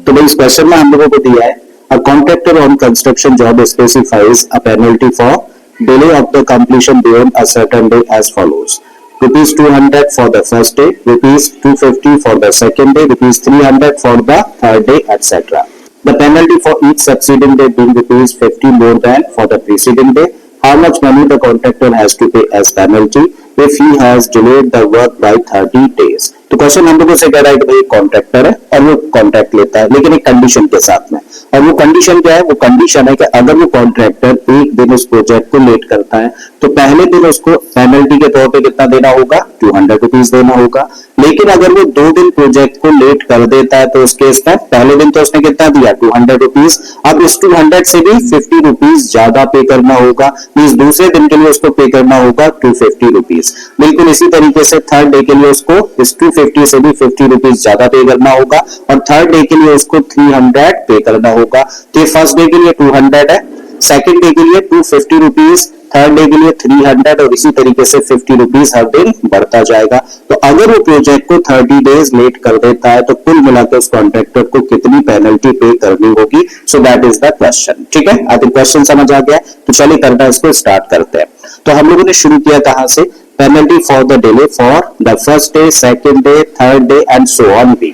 तो भाई इस क्वेश्चन में हम लोगों को दिया है a contractor on construction job specifies a penalty for delay of the completion beyond a certain day as follows: rupees 200 for the first day, rupees 250 for the second day, rupees 300 for the third day, etc. The penalty for each succeeding day being rupees 50 more than for the preceding day. How much money the contractor has to pay as penalty if he has delayed the work by 30 days? तो question हम लोगों से कह रहा है कि भाई contractor है और वो कॉन्ट्रैक्ट लेता है लेकिन एक कंडीशन के साथ में, और वो कंडीशन क्या है? वो कंडीशन है कि अगर वो कॉन्ट्रैक्टर एक दिन उस प्रोजेक्ट को लेट करता है तो पहले दिन उसको पेनल्टी के तौर पे कितना देना होगा? 200 रुपीज देना होगा। लेकिन अगर वो 2 दिन प्रोजेक्ट को लेट कर देता है तो उस केस में पहले दिन तो उसने कितना दिया? 200 रुपीज। अब इस 200 से भी 50 रुपीज ज्यादा पे करना होगा, मींस दूसरे दिन के लिए उसको पे करना होगा 250 रुपीज। बिल्कुल इसी तरीके से थर्ड डे के लिए उसको इस 250 से भी 50 रुपीज ज्यादा पे करना होगा और थर्ड डे के लिए उसको 300 पे करना होगा। तो ये फर्स्ट डे के लिए 200 है, सेकंड डे के लिए 250 रुपीज, थर्ड डे के लिए 300 और इसी तरीके से 50 रुपीज हर दिन बढ़ता जाएगा। तो अगर वो प्रोजेक्ट को 30 डेज लेट कर देता है तो कुल मिलाकर उस कॉन्ट्रैक्टर को कितनी पेनल्टी पे करनी होगी? So that is the question. ठीक है, आई थिंक क्वेश्चन समझ आ गया। तो चलिए करना इसको स्टार्ट करते हैं। तो हम लोगों ने शुरू किया कहां से? Penalty for the delay for the first day, second day, third day and so on भी।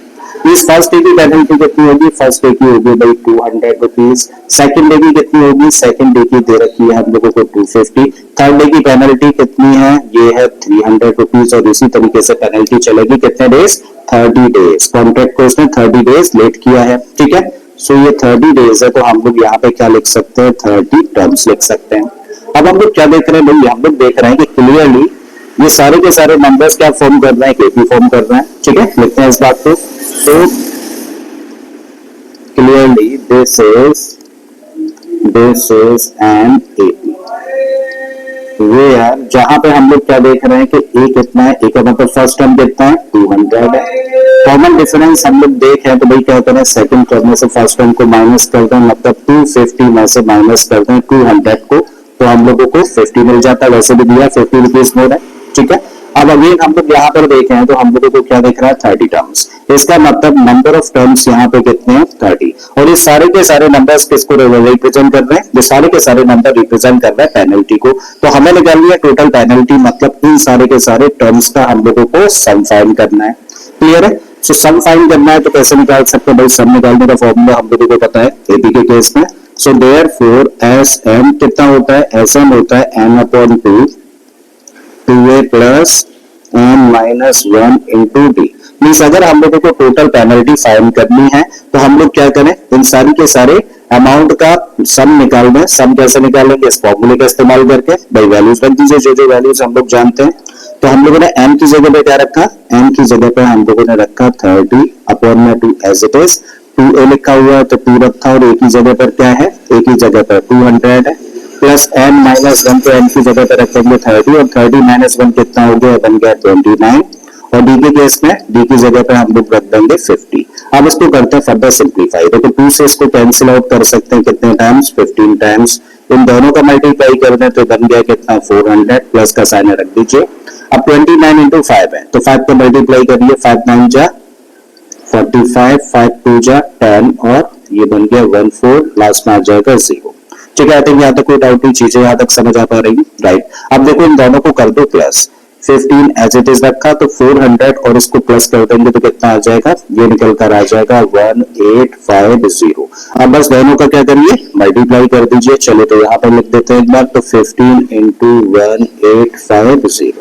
इस फर्स्ट डे की पेनल्टी कितनी होगी? फर्स्ट डे की होगी भाई 200 रुपीज। सेकंड डे की कितनी होगी? सेकंड डे की दे रखी है हम लोगों को 250। थर्ड डे की पेनल्टी कितनी है? ये है 300 रुपीज और इसी तरीके से पेनल्टी चलेगी कितने डेज? 30 डेज। कॉन्ट्रैक्ट को उसने 30 डेज लेट किया है। ठीक है, सो ये 30 डेज है तो हम लोग यहाँ पे क्या लिख सकते हैं? 30 टर्म्स लिख सकते हैं। अब हम लोग क्या देख रहे हैं भाई? हम लोग देख रहे हैं कि क्लियरली ये सारे के सारे नंबर्स क्या फॉर्म कर रहे हैं? केपी फॉर्म कर रहे हैं। ठीक है, लिखते हैं इस बात को। तो clearly this is an AP where, जहां पे हम लोग क्या देख रहे हैं कि ए कितना है? ए का मतलब फर्स्ट टर्म कितना है? 200 है। कॉमन डिफरेंस हम लोग देख रहे हैं तो भाई क्या करें? सेकंड टर्म में से फर्स्ट टर्म को माइनस कर दें, मतलब 250 में से माइनस कर दें 200 को, तो हम लोगों को 50 मिल जाता है। वैसे भी दिया 50 रुपीज मोर है। ठीक है, अब अगेन हम लोग यहाँ पर देख रहे हैं तो हम लोगों को क्या दिख रहा है? 30 टर्म्स। इसका मतलब नंबर ऑफ टर्म्स यहाँ पे कितने हैं? 30। और ये सारे के सारे नंबर्स किसको रिप्रेजेंट कर रहे हैं? ये सारे के सारे नंबर रिप्रेजेंट कर रहे हैं पेनल्टी को। तो हमें निकालनी है टोटल पेनल्टी, मतलब इन सारे के सारे टर्म्स का हम लोगों को सम फाइंड करना है। क्लियर है? सो सम फाइंड करना है तो कैसे निकाल सकते हैं भाई? सम निकालने का फॉर्मूला हम लोगों को पता है एपी के केस में। सो देयरफॉर एस एम कितना होता है? एस एम होता है n/2 2a plus n minus 1 into D. Means अगर हम लोगों को टोटल पेनल्टी फाइंड करनी है तो हम लोग क्या करें? इन सारी के सारे अमाउंट का सम निकाल दें। सम कैसे निकालेंगे? इस फॉर्मूले का इस्तेमाल करके। भाई वैल्यूज रख दीजिए, जो वैल्यूज हम लोग जानते हैं। तो हम लोगों ने n की जगह पे क्या रखा? n की जगह पे हम लोगों ने रखा 30/2 एज इट इज। 2a लिखा हुआ है तो 2 रखा, और a की जगह पर क्या है? a की जगह पर 200 है, प्लस n माइनस 1 तो n की जगह पर रखेंगे 30 और 30 माइनस 1 कितना हो गया? बन गया 29। और d के केस में d की जगह पर हम लोग रख देंगे 50। अब इसको करते हैं फर्दर सिंप्लीफाई। देखो 2 से इसको कैंसिल आउट कर सकते हैं कितने टाइम्स? 15 टाइम्स। इन दोनों का मल्टीप्लाई कर दें तो बन गया कितना? 400। प्लस का साइन रख दीजिए। अब 29 इंटू 5 है तो 5 को मल्टीप्लाई करिए। 5 9 जा 45, 5 2 जा 10 और ये बन गया 14, लास्ट में आ जाएगा 0। ठीक है, आई थिंक यहाँ तक कोई डाउट नहीं, चीजें यहाँ तक समझ आ पा रही है। राइट, अब देखो इन दोनों को कर दो प्लस। 15 एज इट इज रखा तो 400 और इसको प्लस कर देंगे तो कितना आ जाएगा? ये निकल कर आ जाएगा 1850। अब बस दोनों का क्या करिए? मल्टीप्लाई कर दीजिए। चलो तो यहाँ पर लिख देते हैं एक बार। तो 15 इंटू 1850।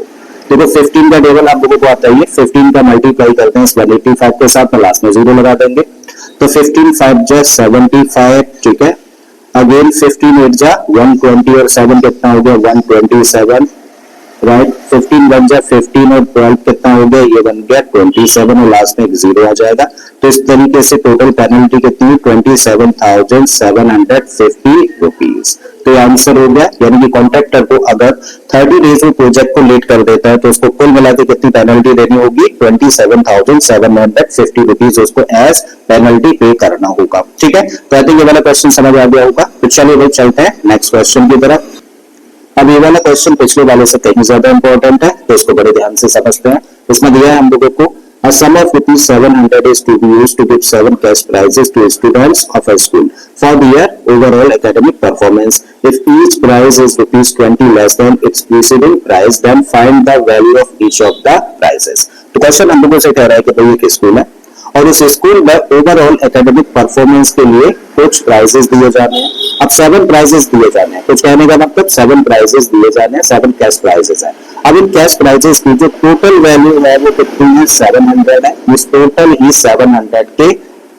देखो 15 का टेबल आप लोगों को आता है, 15 का मल्टीप्लाई करते हैं 185 के साथ, लास्ट में 0 लगा देंगे। तो 15 5 जा 75। ठीक है, अगेन 15 8 जा 120 और 7 कितना हो गया? 127। राइट, 15 बन जा 15 और 12 कितना हो गया? ये बन गया 27 और लास्ट में एक 0 आ जाएगा। तो इस तरीके से टोटल पेनल्टी कितनी? 27,750 रुपीज। तो ये आंसर हो गया। यानी कि कॉन्ट्रैक्टर को अगर 30 डेज में प्रोजेक्ट को लेट कर देता है तो उसको कुल मिलाकर कितनी पेनल्टी देनी होगी? 27,750 रुपीज उसको एज पेनल्टी पे करना होगा। ठीक है, तो आई थिंक ये वाला क्वेश्चन समझ आ गया होगा। तो चलिए भाई चलते हैं नेक्स्ट क्वेश्चन की तरफ। अब ये वाला क्वेश्चन पिछले वाले से कहीं ज्यादा इंपॉर्टेंट है तो इसको बड़े ध्यान से समझते हैं। इसमें दिया है हम लोगों को A sum of rupees 700 is to be used to give 7 cash prizes to students of a school for their overall academic performance. If each prize is rupees 20 less than its preceding prize, then find the value of each of the prizes. तो question हम लोगों से कह रहा है कि भाई एक स्कूल है और उस स्कूल में ओवरऑल एकेडमिक परफॉर्मेंस के लिए कुछ प्राइजेस दिए जाने हैं। अब 7 प्राइजेस दिए जाने हैं, कुछ कहने का मतलब 7 प्राइजेस दिए जाने हैं, 7 कैश प्राइजेस हैं। अब इन कैश प्राइजेस की जो टोटल वैल्यू है वो कितनी है, 700 है। इस टोटल ही 700 के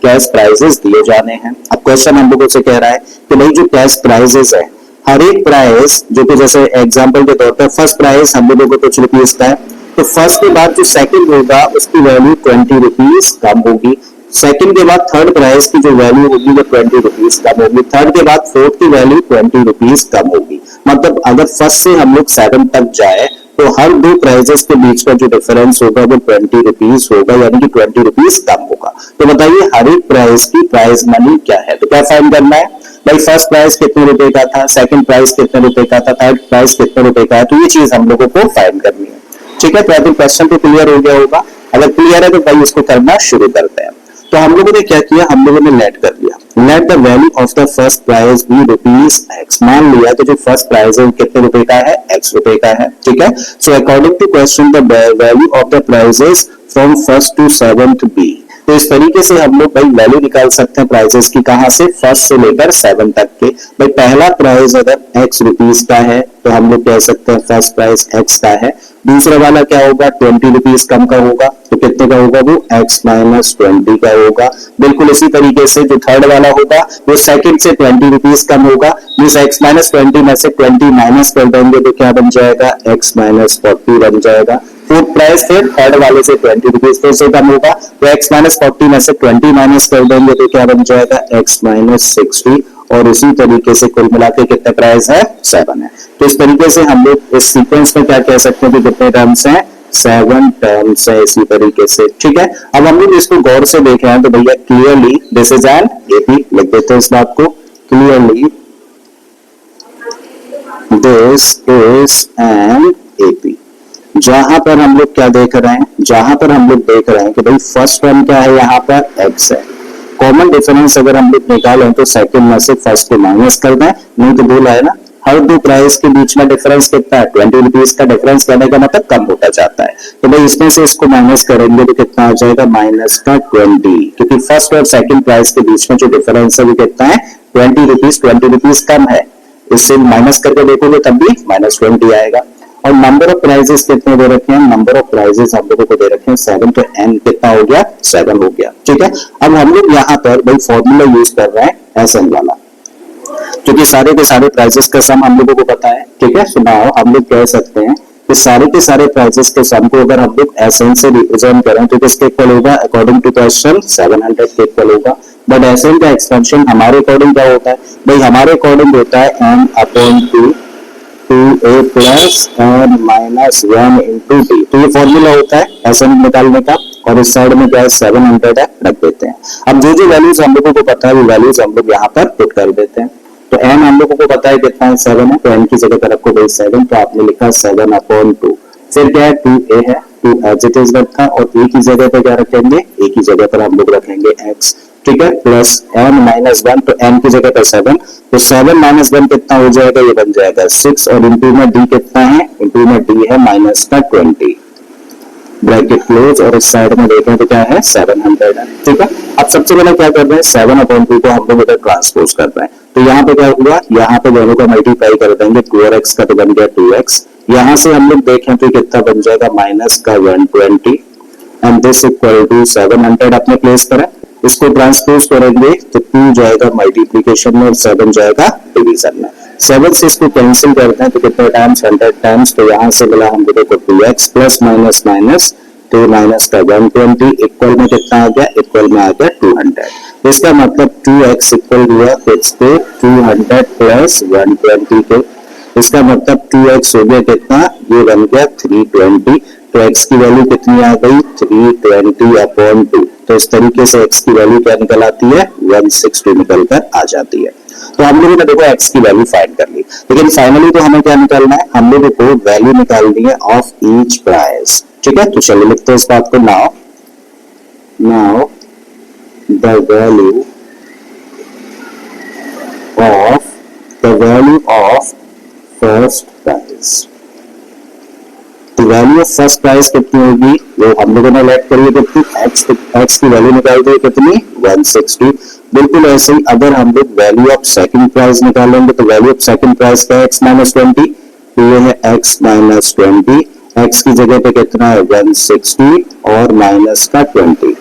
कैश प्राइजेस दिए जाने हैं। अब क्वेश्चन हम लोगों से कह रहा है कि भाई जो कैश प्राइजेस है, हर एक प्राइज जो कि जैसे एग्जांपल के तौर पर फर्स्ट प्राइज हम लोगों को कुछ रुपीज का है, तो फर्स्ट के बाद जो सेकंड होगा उसकी वैल्यू 20 रुपीज कम होगी। सेकंड के बाद थर्ड प्राइज की जो वैल्यू होगी वो 20 रुपीज कम होगी। थर्ड के बाद फोर्थ की वैल्यू 20 रुपीज कम होगी। मतलब अगर फर्स्ट से हम लोग 7 तक जाए तो हर दो प्राइजेस के बीच का जो डिफरेंस होगा वो 20 रुपीज होगा, यानी कि 20 रुपीज कम होगा। तो बताइए हर एक प्राइज की प्राइज मनी क्या है। तो क्या फाइंड करना है भाई, फर्स्ट प्राइज कितने रुपए का था, सेकंड प्राइज कितने रुपए का था, थर्ड प्राइज कितने रुपए का है। तो ये चीज हम लोगों को फाइंड करनी है। ठीक है, तो आई थिंक क्वेश्चन तो क्लियर हो गया होगा। अगर क्लियर है तो भाई इसको करना शुरू करते हैं। तो हम लोगों ने क्या किया, हम लोगों ने लेट कर लिया, let the value of the first prize be rupees x. मान लिया तो जो फर्स्ट प्राइज है कितने रुपए का है, एक्स रुपए का है। ठीक है, so according to question the value of the prizes from first to seventh be. तो इस तरीके से हम लोग भाई वैल्यू निकाल सकते हैं प्राइजेस की, कहां से, फर्स्ट से लेकर 7 तक के। भाई पहला प्राइस अगर एक्स रुपीज का है तो हम लोग कह सकते हैं फर्स्ट प्राइस एक्स का है। दूसरा वाला क्या होगा, 20 रुपीज कम का होगा, तो कितने का होगा वो एक्स माइनस 20 का होगा। बिल्कुल इसी तरीके से जो थर्ड वाला होगा वो सेकंड से 20 रुपीज कम होगा। इस एक्स माइनस 20 में से 20 माइनस कर देंगे तो क्या बन जाएगा, एक्स माइनस 40 बन जाएगा। फोर्थ प्राइस फिर थर्ड वाले से 20 रुपीज फिर से कम होगा, तो एक्स माइनस 40 में से 20 माइनस कर देंगे तो क्या बन जाएगा, एक्स माइनस 60। और इसी तरीके से कुल मिला के कितने प्राइस है, 7 है। तो इस तरीके से हम लोग इस सीक्वेंस में क्या कह सकते हैं कि कितने टर्म्स हैं, 7 टर्म्स है इसी तरीके से। ठीक है, अब हम लोग इसको गौर से देख रहे हैं तो भैया clearly this is an AP, लिख देते हैं इस बात को, clearly this is an AP. जहां पर हम लोग क्या देख रहे हैं, जहां पर हम लोग देख रहे हैं कि भाई फर्स्ट टर्म क्या है, यहाँ पर एक्स है। कॉमन डिफरेंस अगर हम लोग निकालें तो सेकंड में से फर्स्ट को माइनस कर दें, नहीं तो बोला है ना हर दो प्राइस के बीच में डिफरेंस कितना है, 20 रुपीज का डिफरेंस करने का मतलब कम होता जाता है। तो भाई इसमें से इसको माइनस करेंगे तो कितना आ जाएगा, माइनस का 20, क्योंकि फर्स्ट और सेकंड प्राइस के बीच में जो डिफरेंस है वो कितना है, 20 रुपीज कम है। इससे माइनस करके देखोगे तब भी माइनस 20 आएगा। और नंबर ऑफ प्राइजेस कितने दे रखे हैं, नंबर ऑफ प्राइजेस हम लोगों को दे रखे हैं 7, तो n कितना हो गया, 7 हो गया। ठीक है, अब हम लोग यहाँ पर भाई फॉर्मूला यूज कर रहे हैं SN वाला, क्योंकि सारे के सारे प्राइजेस का सम हम लोगों को पता है। ठीक है, सुनाओ हम लोग कह सकते हैं कि सारे के सारे प्राइजेस के सम को अगर हम लोग SN से रिप्रेजेंट करें तो किसके इक्वल होगा, अकॉर्डिंग टू क्वेश्चन 700 के इक्वल होगा। बट SN का एक्सपेंशन हमारे अकॉर्डिंग क्या होता है भाई, हमारे अकॉर्डिंग होता है n/2 2a plus n minus 1 into D. तो ये फॉर्मूला होता है SN निकालने का, और इस साइड में क्या है 700 है, रख देते हैं। अब जो जो वैल्यूज हम लोगों को पता है वो वैल्यूज हम लोग यहाँ पर पुट कर देते हैं। तो n हम लोगों को पता है कितना है, 7 है, तो n की जगह पर रखो भाई 7, तो आपने लिखा 7/2। फिर क्या है 2a है, 2 एज इट इज रखा, और a की जगह पर क्या रखेंगे, a की जगह पर हम लोग रखेंगे x। ठीक है, प्लस n माइनस 1, तो n की जगह पर 7, तो 7 माइनस 1 कितना हो जाएगा, ये बन जाएगा 6, और इंटू में d कितना है, इंटू में d है माइनस का 20, ब्रैकेट क्लोज, और इस साइड में देखें तो क्या है 700 है। ठीक है, अब सबसे पहले क्या कर रहे हैं, 7/2 को हम लोग इधर ट्रांसपोज कर रहे हैं। तो यहाँ पे क्या हुआ, यहाँ पे दोनों का मल्टीप्लाई कर देंगे, 2 और x का तो बन गया 2x। यहाँ से हम लोग देखें तो कितना बन जाएगा, माइनस का 120, एंड दिस इक्वल टू 700 अपने प्लेस करें। इसको ट्रांसपोज करेंगे तो 2 जाएगा मल्टीप्लिकेशन में और 7 जाएगा डिवीजन में। 7 से इसको कैंसिल करते हैं तो कितने टाइम्स, 100 टाइम्स, तो यहाँ से मिला हम लोगों को 2x प्लस माइनस माइनस, तो माइनस का 120 इक्वल में कितना आ गया, इक्वल में आ गया 200। इसका मतलब 2x इक्वल हुआ किसके, 200 प्लस 120 के। इसका मतलब 2x हो गया कितना, ये बन गया 320। तो x की वैल्यू कितनी आ गई, 320/2। तो इस तरीके से x की वैल्यू क्या निकल आती है, 160 निकल कर आ जाती है। तो हम लोगों ने देखो x की वैल्यू फाइंड कर ली, लेकिन फाइनली तो हमें क्या निकालना है, हम लोगों को वैल्यू निकालनी है ऑफ ईच प्राइस। ठीक है, तो चलिए लिखते हैं इस बात को now. Now the value of first price. तो वैल्यू ऑफ फर्स्ट प्राइस कितनी होगी, वो हम लोगों ने लेट करी है कितनी, एक्स की वैल्यू निकाल दी कितनी 160। बिल्कुल ऐसे ही अगर हम लोग वैल्यू ऑफ सेकंड प्राइस निकालेंगे तो वैल्यू ऑफ सेकंड प्राइस का x माइनस 20, तो ये है x माइनस 20, x की जगह पे कितना है 160 और माइनस का 20,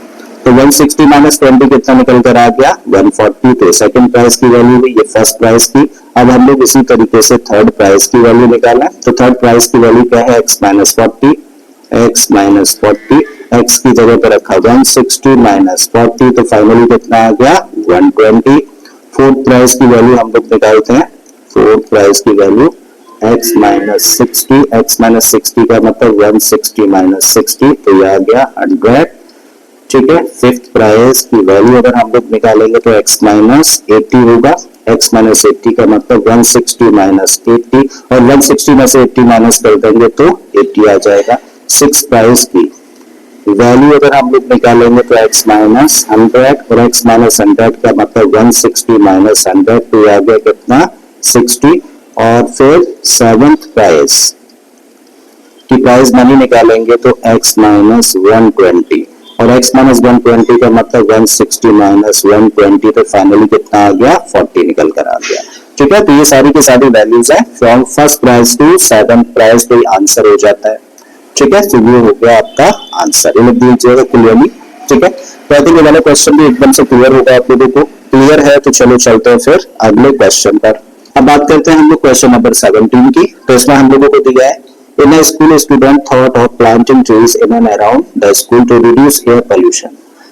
तो 160 माइनस 20 कितना निकल कर आ गया 140। तो सेकंड प्राइस की वैल्यू हुई, ये फर्स्ट प्राइस की। अब हम लोग इसी तरीके से थर्ड प्राइस की वैल्यू निकालें, तो थर्ड प्राइस की वैल्यू क्या है x minus 40, x minus 40, x की जगह पर रखा 160 माइनस 40, तो फाइनली कितना आ गया 120। फोर्थ प्राइस की वैल्यू हम लोग निकालते हैं, फोर्थ प्राइस की value x minus 60, x minus 60 का मतलब 160 माइनस 60, तो ये आ गया 100। ठीक है, फिफ्थ प्राइस की वैल्यू अगर हम लोग निकालेंगे तो x माइनस 80 होगा, x माइनस 80 का मतलब 160 माइनस 80, और 160 में से 80 माइनस कर देंगे तो 80 आ जाएगा। सिक्स प्राइस की वैल्यू अगर हम लोग निकालेंगे तो x माइनस 100, और x माइनस 100 का मतलब 160 माइनस 100, तो आ गया कितना 60। और फिर सेवंथ प्राइस की प्राइस मनी निकालेंगे तो x माइनस 120, और x माइनस 120 का मतलब 160 माइनस 120, तो फाइनली कितना आ गया 40 निकल कर आ गया। ठीक है, तो ये सारी की सारी वैल्यूज है from first price to seventh price, तो आंसर हो जाता है। ठीक है, तो ये हो गया आपका आंसर, ये लिख दीजिएगा क्लियरली। ठीक है, तो आई थिंक ये वाला क्वेश्चन भी एकदम से क्लियर होगा आप लोगों को। क्लियर है तो चलो चलते हैं फिर अगले क्वेश्चन पर। अब बात करते हैं हम लोग क्वेश्चन नंबर 17 की। तो इसमें हम लोगों को दिया है, in a school student thought of planting trees in and around the school to reduce air pollution.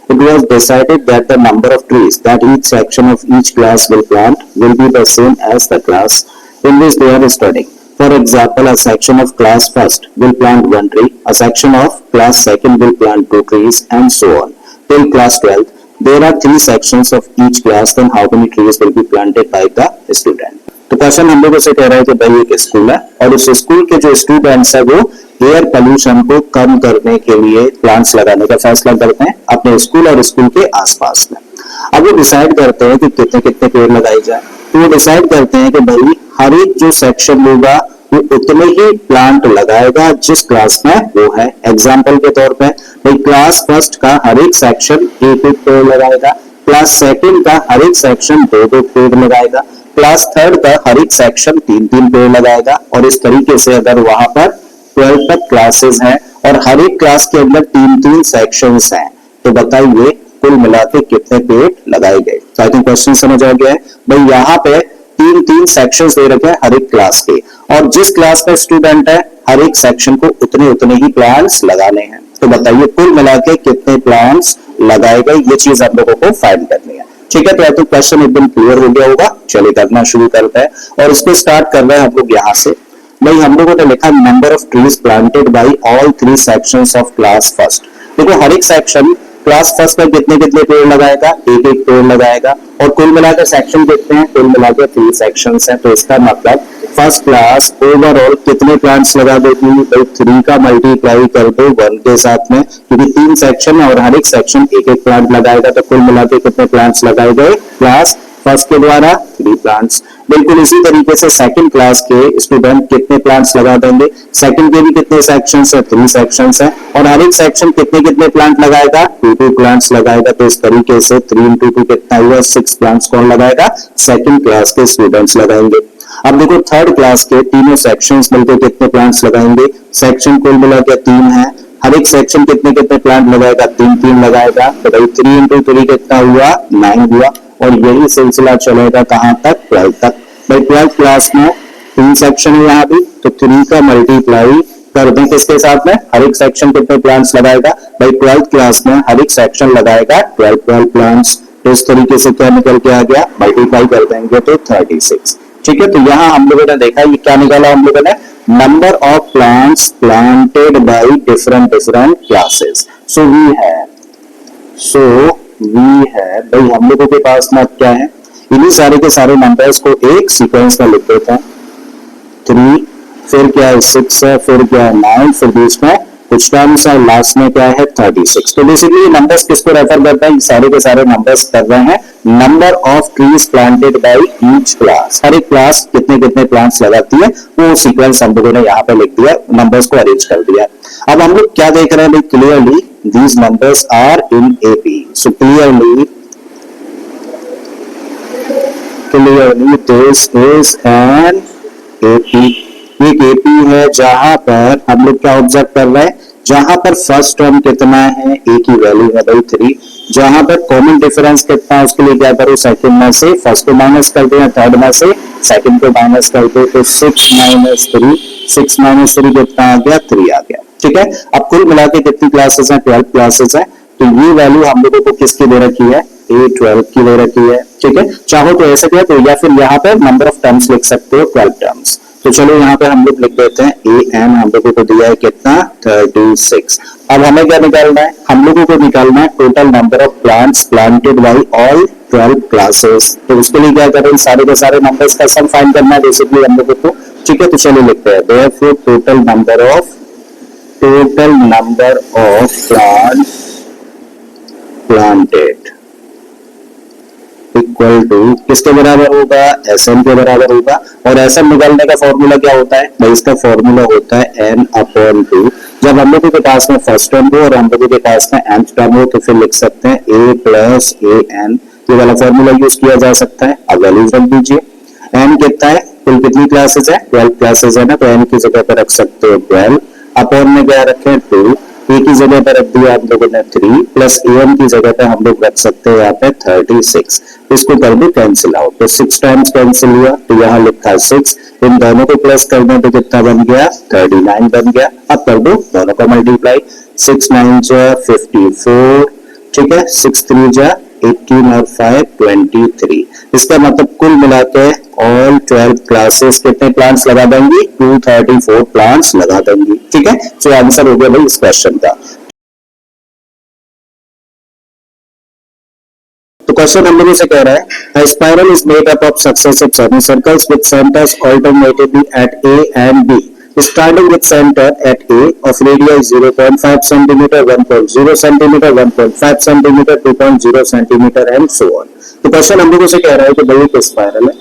It was decided that the number of trees that each section of each class will plant will be the same as the class in which they are studying. For example, a section of class first will plant one tree, a section of class second will plant two trees, and so on till class 12th. There are three sections of each class, then how many trees will be planted by the student? तो question हम लोगों से कह रहा है कि भाई एक स्कूल है और उस स्कूल के जो स्टूडेंट्स है वो एयर पोल्यूशन को कम करने के लिए प्लांट्स लगाने का फैसला करते हैं अपने स्कूल और स्कूल के आसपास में। अब वो डिसाइड करते हैं कि कितने कितने पेड़ लगाए जाए। तो वो डिसाइड करते हैं कि भाई हर एक जो सेक्शन होगा वो उतने ही प्लांट लगाएगा जिस क्लास में वो है। एग्जाम्पल के तौर पे भाई क्लास फर्स्ट का हर एक सेक्शन एक एक पेड़ लगाएगा, क्लास सेकंड का हर एक सेक्शन दो दो पेड़ लगाएगा, क्लास थर्ड का हर एक सेक्शन तीन तीन पेड़ लगाएगा। और इस तरीके से अगर वहां पर 12 तक क्लासेस हैं और हर एक क्लास के अंदर तीन तीन सेक्शंस हैं, तो बताइए कुल मिला के कितने पेड़ लगाए गए। तो आई थिंक क्वेश्चन समझ आ गया है। भाई यहाँ पे तीन तीन सेक्शंस दे रखे हैं हर एक क्लास के, और जिस क्लास का स्टूडेंट है हर एक सेक्शन को उतने उतने ही प्लांट्स लगाने हैं। तो बताइए कुल मिला के कितने प्लांट्स लगाए गए, ये चीज आप लोगों को फाइंड करनी है। ठीक है, तो क्वेश्चन एकदम क्लियर हो गया होगा। चलिए करना शुरू करते हैं और इसको स्टार्ट कर रहे हैं हम लोग यहाँ से। भाई हम लोगों ने लिखा number of trees planted bye all three sections of class first. देखो हर एक सेक्शन क्लास फर्स्ट में कितने कितने पेड़ लगाएगा, एक एक पेड़ लगाएगा, और कुल मिलाकर सेक्शन कितने हैं, कुल मिलाकर 3 सेक्शंस हैं। तो इसका मतलब फर्स्ट क्लास ओवरऑल कितने प्लांट्स लगा देगी, भाई 3 का मल्टीप्लाई कर दो 1 के साथ में, क्योंकि 3 सेक्शन है और हर एक सेक्शन एक एक प्लांट लगाएगा। तो कुल मिलाकर कितने प्लांट्स लगाए गए क्लास फर्स्ट के द्वारा 3 प्लांट्स। बिल्कुल इसी तरीके से सेकंड क्लास के स्टूडेंट कितने प्लांट्स लगा देंगे, सेकंड के भी कितने सेक्शंस है, 3 सेक्शंस है, और हर एक सेक्शन कितने कितने प्लांट लगाएगा, 2 प्लांट्स लगाएगा। तो इस तरीके से 3 × 2 कितना हुआ, 6 प्लांट्स कौन लगाएगा, सेकंड क्लास के स्टूडेंट्स लगाएंगे। अब देखो थर्ड क्लास के तीनों सेक्शंस मिलकर कितने प्लांट्स लगाएंगे, सेक्शन कुल मिला के 3 है, हर एक सेक्शन कितने कितने प्लांट लगाएगा, 3 लगाएगा। तो भाई 3 × 3 कितना हुआ, 9 हुआ। और यही सिलसिला चलेगा कहां तक, 12 तक। भाई 12th क्लास में 3 सेक्शन है यहाँ भी, तो 3 का मल्टीप्लाई कर दें किसके साथ में, हर एक सेक्शन कितने प्लांट्स लगाएगा। भाई 12th क्लास में हर एक सेक्शन लगाएगा 12 प्लांट्स। तो इस तरीके से क्या निकल के आ गया, मल्टीप्लाई कर देंगे तो 36। ठीक है, तो यहाँ हम लोगों ने देखा ये क्या निकाला हम लोगों ने, number of plants planted by different classes. So we है भाई हम लोगों के पास में क्या है, इन्हीं सारे के सारे नंबर्स को एक सीक्वेंस में लिख देते हैं। 3, फिर क्या है 6 है, फिर क्या है 9, फिर बीच में कुछ टर्म्स और लास्ट में क्या है 36। तो बेसिकली ये नंबर्स किसको रेफर करते हैं, सारे के सारे नंबर्स कर रहे हैं number of trees planted by each class. हर एक क्लास कितने कितने प्लांट्स लगाती है वो सीक्वेंस हम लोगों ने यहाँ पे लिख दिया, नंबर्स को अरेंज कर दिया। अब हम लोग क्या देख रहे हैं भाई, clearly these numbers are in AP. So clearly this is an AP. एक एपी है जहां पर हम लोग क्या ऑब्जर्व कर रहे हैं, जहां पर फर्स्ट टर्म कितना है, ए की वैल्यू है भाई 3। जहां पर कॉमन डिफरेंस कितना है उसके लिए क्या करो, सेकंड में से फर्स्ट को माइनस कर दो, थर्ड में से सेकंड को माइनस कर दो, तो 6 माइनस 3 कितना आ गया, 3 आ गया। ठीक है, अब कुल मिला के कितनी क्लासेस हैं, 12 क्लासेस हैं। तो ये वैल्यू हम लोगों को किसकी दे रखी है, A12 की दे रखी है। ठीक है, चाहो तो ऐसे किया तो, या फिर यहाँ पे नंबर ऑफ टर्म्स लिख सकते हो 12 टर्म्स। तो चलो यहाँ पे हम लोग लिख देते हैं AN हम लोगों को दिया है कितना, 36। अब हमें क्या निकालना है, हम लोगों को निकालना है total number of plants planted bye all 12 classes. तो उसके लिए क्या करें, सारे के सारे नंबर्स का सम फाइंड करना है बेसिकली हम लोगों को। ठीक है, तो चलो लिखते हैं therefore total number of plants planted equal to किसके बराबर होगा, Sn के बराबर होगा। और Sn निकालने का फॉर्मूला क्या होता है भाई, इसका फॉर्मूला होता है n/2। जब हम लोगों के पास में फर्स्ट टर्म हो और हम लोगों के पास में nth टर्म हो तो फिर लिख सकते हैं a प्लस an। ये वाला फॉर्मूला यूज किया जा सकता है। अब वैल्यूज रख दीजिए, n कितना है, कुल कितनी क्लासेस है, 12 क्लासेस है ना, तो n की जगह पर रख सकते हो 12, अपॉन में क्या रखें 2, ए की जगह पर रख दिया हम लोगों ने 3, प्लस एन की जगह पर हम लोग रख सकते हैं यहाँ पे 36। इसको कर दो कैंसिल आउट, तो 6 टाइम्स कैंसिल हुआ, तो यहाँ लिखा 6, इन दोनों को प्लस कर दें तो कितना बन गया, 39 बन गया। अब कर दो दोनों का मल्टीप्लाई, 6 9 जा 54, ठीक है, 6 3 जा 18 और 5 23। इसका मतलब कुल मिला के ऑल 12 क्लासेस कितने प्लांट्स लगा देंगी, 234 प्लांट्स लगा देंगी। ठीक है, तो आंसर हो गया भाई इस क्वेश्चन का। तो क्वेश्चन हम लोगों से कह रहा है, spiral is made up of successive semi circles with centres alternatively at A and B, starting with center at A of radius 0.5 cm, 1.0 cm, 1.5 cm, 2.0 cm and so on। तो question हम लोगों से कह रहा है कि भाई एक स्पाइरल है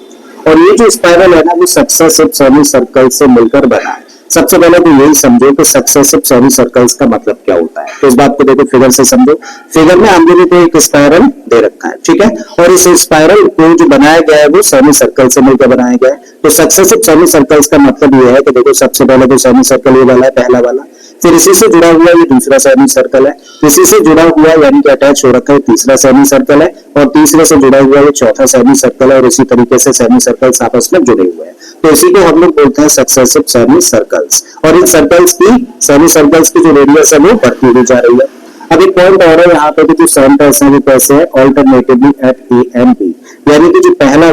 और ये जो स्पाइरल है ना वो सक्सेसिव सेमी सर्कल से मिलकर बना है। सबसे पहले तो यही समझो कि सक्सेसिव सेमी सर्कल्स का मतलब क्या होता है। तो इस बात को देखो फिगर से समझो। फिगर में हम लोगों को एक स्पाइरल दे रखा है, ठीक है, और इस स्पाइरल को जो बनाया गया है वो सेमी सर्कल से मिलकर बनाया गया है। तो सक्सेसिव सेमी सर्कल्स का मतलब ये है कि देखो सबसे पहले तो सेमी सर्कल ये वाला है, पहला वाला, फिर इसी से जुड़ा हुआ ये दूसरा सेमी सर्कल है, इसी से जुड़ा हुआ यानी कि अटैच हो रखा है तीसरा सेमी सर्कल है, और तीसरे से जुड़ा हुआ ये चौथा सेमी सर्कल है, और इसी तरीके से सेमी सर्कल्स आपस में जुड़े हुए हैं। तो इसी को हम लोग बोलते हैं सक्सेसिव सेमी सर्कल्स। और इन सर्कल्स की सेमी सर्कल्स की जो रेडियस है वो बढ़ती हुई जा रही है। अब एक पॉइंट और है यहाँ पे कि जो सेंटर्स हैं वो कैसे है, alternatively at A and B, यानी कि जो पहला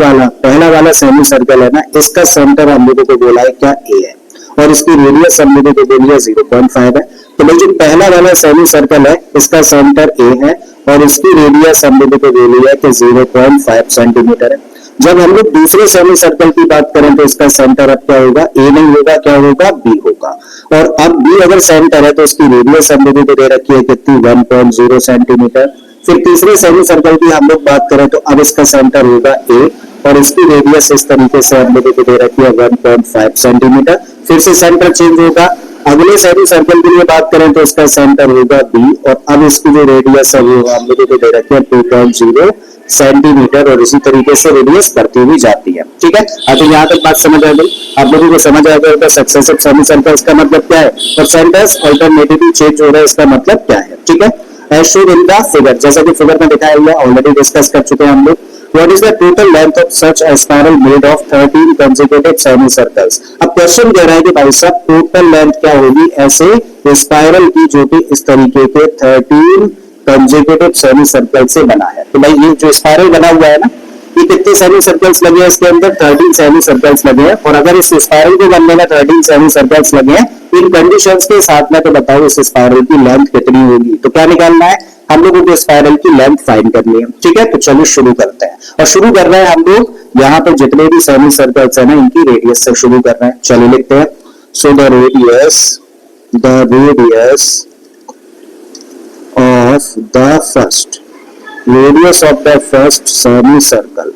वाला सेमी सर्कल है ना, इसका सेंटर हम लोगों को बोला है क्या, ए है, और इसकी रेडियस हम लोगों को बोली है 0.5 है। तो भाई जो पहला वाला सेमी सर्कल है इसका सेंटर ए है और इसकी रेडियस हम लोगों को बोली है कि 0.5 सेंटीमीटर है। जब हम लोग दूसरे सेमी सर्कल की बात करें तो इसका सेंटर अब क्या होगा, ए नहीं होगा, क्या होगा, बी होगा। और अब बी अगर सेंटर है तो इसकी रेडियस हम लोगों को दे रखी है कितनी, 1.0 सेंटीमीटर। फिर तीसरे सेमी सर्कल की हम लोग बात करें तो अब इसका सेंटर होगा ए और इसकी रेडियस इस तरीके से हम लोगों को दे रखी है 1.5 सेंटीमीटर। फिर से सेंटर चेंज होगा। अगले सेमी सर्कल के लिए बात करें तो इसका सेंटर होगा बी और अब इसकी जो रेडियस है वो हम लोगों को दे रखी है 2.0 सेंटीमीटर, और इसी तरीके से रेडियस बढ़ती हुई जाती है। ठीक है, तो यहाँ तक बात समझ आ गई, आप लोगों को समझ आ गया सक्सेसिव सेमी सर्कल्स का मतलब क्या है और सेंटर्स अल्टरनेटिवली चेंज हो रहा है इसका मतलब क्या है। ठीक है, as showed in the figure, जैसा कि फिगर में दिखाया हुआ ऑलरेडी डिस्कस कर चुके हैं हम लोग। What is the total length of such a spiral made of 13 consecutive semicircles? अब क्वेश्चन कह रहा है कि भाई साहब टोटल लेंथ क्या होगी ऐसे स्पाइरल की जो कि इस तरीके के 13 कंसेक्यूटिव सेमी सर्कल से बना है। तो भाई ये जो स्पाइरल बना हुआ है ना, ये कितने सेमी सर्कल्स लगे हैं इसके अंदर, 13 सेमी सर्कल्स लगे हैं। और अगर इस स्पाइरल को बनने में 13 सेमी सर्कल्स लगे हैं इन कंडीशंस के साथ में, तो बताओ इस स्पाइरल की लेंथ कितनी होगी। तो क्या निकालना है, हम लोगों को स्पाइरल की लेंथ फाइंड करनी है। ठीक है, तो चलो शुरू करते हैं। और शुरू कर रहे हैं हम लोग यहाँ पे जितने भी सेमी सर्कल्स है ना इनकी रेडियस से शुरू कर रहे हैं। चलो लिखते हैं, so the radius the radius of the first, radius of the first semi circle.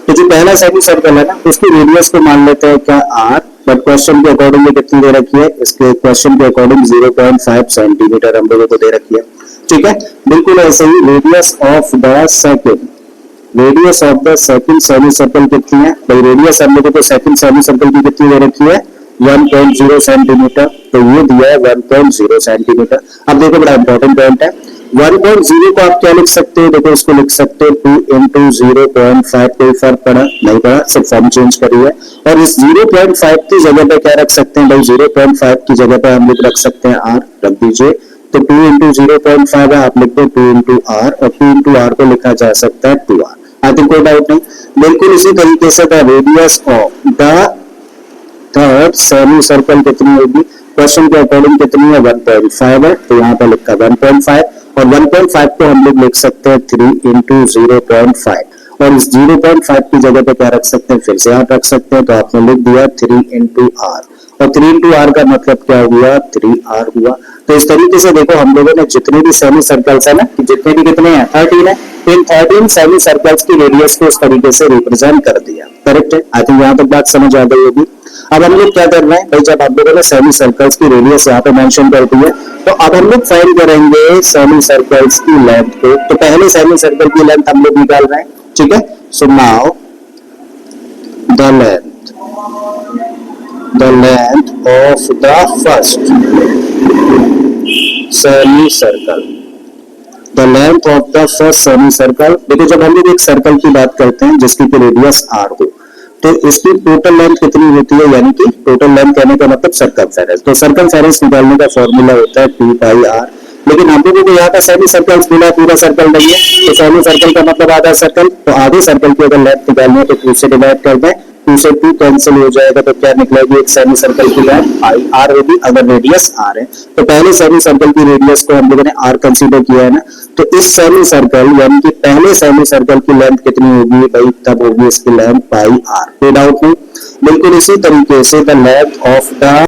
तो जो पहला सेमी सर्कल है ना, उसकी रेडियस को मान लेते हैं क्या r, बट क्वेश्चन के अकॉर्डिंग कितनी दे रखी है, इसके क्वेश्चन के अकॉर्डिंग 0.5 सेंटीमीटर हम लोगों को दे रखी है। ठीक है, बिल्कुल ऐसे ही radius of the second, radius of the second semi circle कितनी है भाई, रेडियस हम लोगों को सेकंड सेमी सर्कल की कितनी दे रखी है 1.0 सेंटीमीटर, तो ये दिया है 1.0 सेंटीमीटर। अब देखो बड़ा इंपॉर्टेंट पॉइंट है, 1.0 को आप क्या लिख सकते हो, देखो इसको लिख सकते हो 2 into 0.5, कोई फर्क पड़ा नहीं पड़ा, सिर्फ फॉर्म चेंज करी है। और इस 0.5 की जगह पे क्या रख सकते हैं भाई, 0.5 की जगह पे हम लोग रख सकते हैं r, रख दीजिए। तो 2 into 0.5 है, आप लिख दो 2 into r, और 2 into r को लिखा जा सकता है 2r। आई थिंक कोई डाउट नहीं। बिल्कुल इसी तरीके से the radius of the third semi circle कितनी होगी, क्वेश्चन के अकॉर्डिंग कितनी है 1.5 है, तो यहाँ पर लिखा 1.5, और 1.5 को हम लोग लिख सकते हैं 3 into 0.5, और इस 0.5 की जगह पे क्या रख सकते हैं, फिर से आप रख सकते हैं, तो आपने लिख दिया 3 into r, और 3 into r का मतलब क्या हुआ 3r हुआ। तो इस तरीके से देखो हम लोगों ने जितने भी सेमी सर्कल्स है ना, जितने भी कितने हैं 13 है, इन 13 सेमी सर्कल्स की रेडियस को इस तरीके से रिप्रेजेंट कर दिया। करेक्ट है, आई थिंक यहाँ तक बात समझ आ गई होगी। अब हम लोग क्या कर रहे हैं भाई, जब आप लोगों ने सेमी सर्कल्स की रेडियस यहाँ पे मेंशन कर दी है, तो अब हम लोग फाइंड करेंगे सेमी सर्कल्स की लेंथ को। तो पहले सेमी सर्कल की लेंथ हम लोग निकाल रहे हैं, ठीक है। So now the length of the first semi circle, the length of the first semi circle. देखो जब हम लोग एक सर्कल की बात करते हैं जिसकी रेडियस r हो, तो इसकी टोटल लेंथ कितनी होती है, यानी कि टोटल लेंथ कहने का मतलब सर्कमफेरेंस। तो सर्कमफेरेंस निकालने का फॉर्मूला होता है 2 pi r, लेकिन हम लोगों को यहाँ का सेमी सर्कल मिला, पूरा सर्कल नहीं है, तो सेमी सर्कल का मतलब आधा सर्कल, तो आधे सर्कल की अगर लेंथ निकालनी है तो 2 से डिवाइड कर दें, 2 से 2 कैंसिल हो जाएगा, तो क्या निकलेगी एक सेमी सर्कल की लेंथ पाई r होगी, अगर रेडियस r है। तो पहले सेमी सर्कल की रेडियस को हम लोगों ने r कंसीडर किया है ना, तो इस सेमी सर्कल यानी कि पहले सेमी सर्कल की लेंथ कितनी होगी भाई, तब होगी इसकी लेंथ पाई r, कोई डाउट नहीं। बिल्कुल इसी तरीके से the length of the